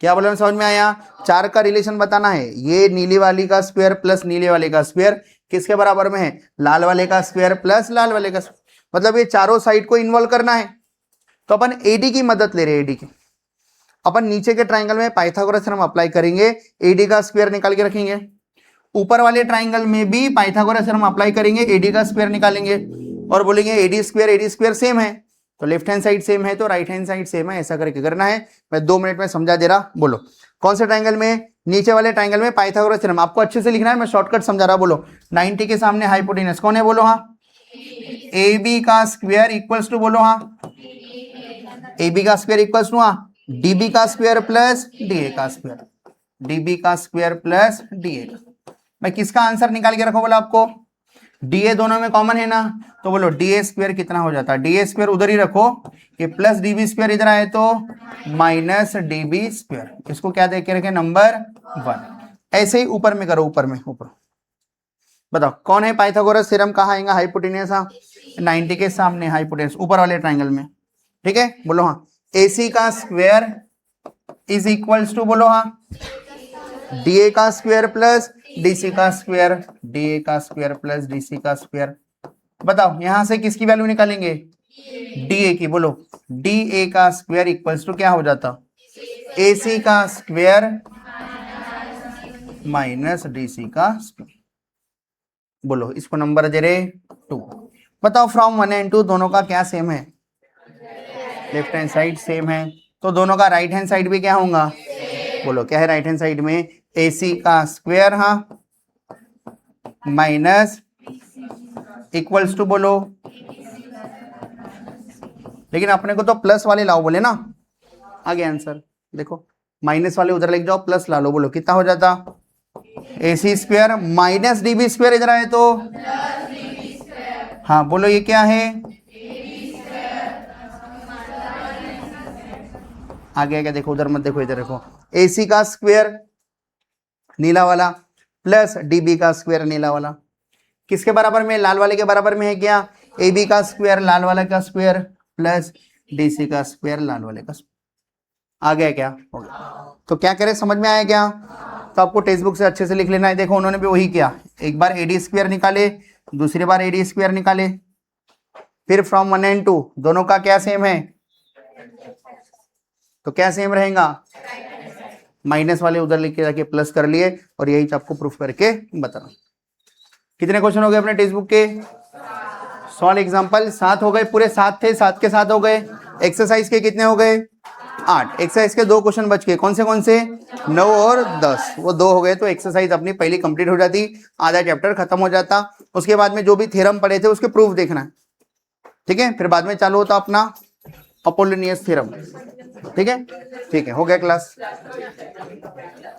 क्या बोला? समझ में आया? 4 का रिलेशन बताना है। ये नीली वाली का स्क्वायर प्लस नीले वाले का स्क्वायर किसके बराबर में है? लाल वाले का स्क्वायर प्लस लाल वाले का स्क्वायर। मतलब ये चारों साइड को इन्वॉल्व करना है। तो अपन एडी की मदद ले रहे हैं। एडी की अपन नीचे के ट्राइंगल में पाइथागोरस थ्योरम अप्लाई करेंगे, एडी का स्क्वायर निकाल के रखेंगे। ऊपर वाले ट्राइंगल में भी पाइथागोरस थ्योरम अप्लाई करेंगे, एडी का स्क्वायर निकालेंगे और बोलेंगे एडी स्क्वायर सेम है। तो लेफ्ट हैंड साइड सेम है तो राइट हैंड साइड सेम है, ऐसा करके करना है। मैं 2 मिनट में समझा दे रहा। बोलो कौन से ट्राइंगल में? नीचे वाले ट्राइंगल में पाइथागोरस थ्योरम। आपको अच्छे से लिखना है, मैं शॉर्टकट समझा रहा। बोलो 90 के सामने हाइपोटेनस कौन है? बोलो हाँ AB का स्क्वायर इक्वल्स टू, बोलो हाँ AB का स्क्वायर इक्वल्स टू हाँ DB का स्क्वायर प्लस DA का स्क्वायर, DB का स्क्वायर प्लस DA का। मैं किसका आंसर निकाल के रखो? बोला आपको DA दोनों में कॉमन है ना, तो बोलो DA स्क्वायर कितना हो जाता है? DA स्क्वायर उधर ही रखो, ये प्लस DB स्क्वायर इधर आए तो माइनस DB स्क्वायर। इसको क्या देख के रखे? नंबर 1। ऐसे ही ऊपर में करो, ऊपर में, ऊपर बताओ कौन है पाइथागोरस थ्योरम? कहाँ आएगा? हाइपोटेनस। हाँ 90 के सामने हाइपोटेनस ऊपर वाले ट्राइंगल में, ठीक है। बोलो हाँ AC का स्क्वायर इज इक्वल्स टू, बोलो हाँ, डी ए का स्क्वायर प्लस डी सी का स्क्वायर, डी ए का स्क्वायर प्लस डी सी का स्क्वायर। बताओ यहां से किसकी वैल्यू निकालेंगे, डी ए की। बोलो डी ए का स्क्वायर इक्वल्स टू क्या हो जाता, ए सी का स्क्वायर माइनस डी सी का स्क्वायर। बोलो इसको नंबर दे रहे 2। बताओ फ्रॉम 1 एंड 2 दोनों का क्या सेम है, लेफ्ट हैंड साइड सेम है, तो दोनों का राइट हैंड साइड भी क्या होगा, बोलो क्या है राइट हैंड साइड में, ए सी का स्क्वायर, हाँ, माइनस इक्वल्स टू, बोलो, लेकिन अपने को तो प्लस वाले लाओ बोले ना, आ गया आंसर। देखो माइनस वाले उधर लेके जाओ, प्लस ला लो, बोलो कितना हो जाता, A C square minus D B square, इधर आए तो हाँ, बोलो ये क्या है, आ गया क्या, देखो उधर मत देखो, इधर देखो, ए सी का स्क्वायर नीला वाला प्लस डी बी का स्क्वायर नीला वाला, किसके बराबर में, लाल वाले के बराबर में है क्या, ए बी का स्क्वायर लाल वाले का स्क्वायर प्लस डी सी का स्क्वायर लाल वाले का स्क्वायर। आ गया क्या, हो गया। तो क्या करें, समझ में आया क्या, तो आपको टेक्स्ट बुक से अच्छे से लिख लेना है। देखो उन्होंने भी वही किया, एक बार ए डी स्क्वायर निकाले, दूसरी बार ए डी स्क्वायर निकाले, फिर फ्रॉम 1 एंड 2 दोनों का क्या सेम है, तो क्या सेम रहेगा, माइनस वाले उधर लेके जाके प्लस कर लिए, और यही आपको प्रूफ करके बताना। कितने क्वेश्चन हो गए अपने टेक्स्ट बुक के, सॉल्व एग्जांपल 7 हो गए, पूरे 7 थे, 7 के 7 हो गए। एक्सरसाइज के कितने हो गए, 8। एक्सरसाइज के 2 क्वेश्चन बच गए, कौन से 9 और 10, वो 2 हो गए, तो एक्सरसाइज अपनी पहली कंप्लीट हो जाती, आधा चैप्टर खत्म हो जाता। उसके बाद में जो भी थ्योरम पढ़े थे उसके प्रूफ देखना है, ठीक है, फिर बाद में चालू होता अपना अपोलोनियस थ्योरम, ठीक है, हो गया क्लास।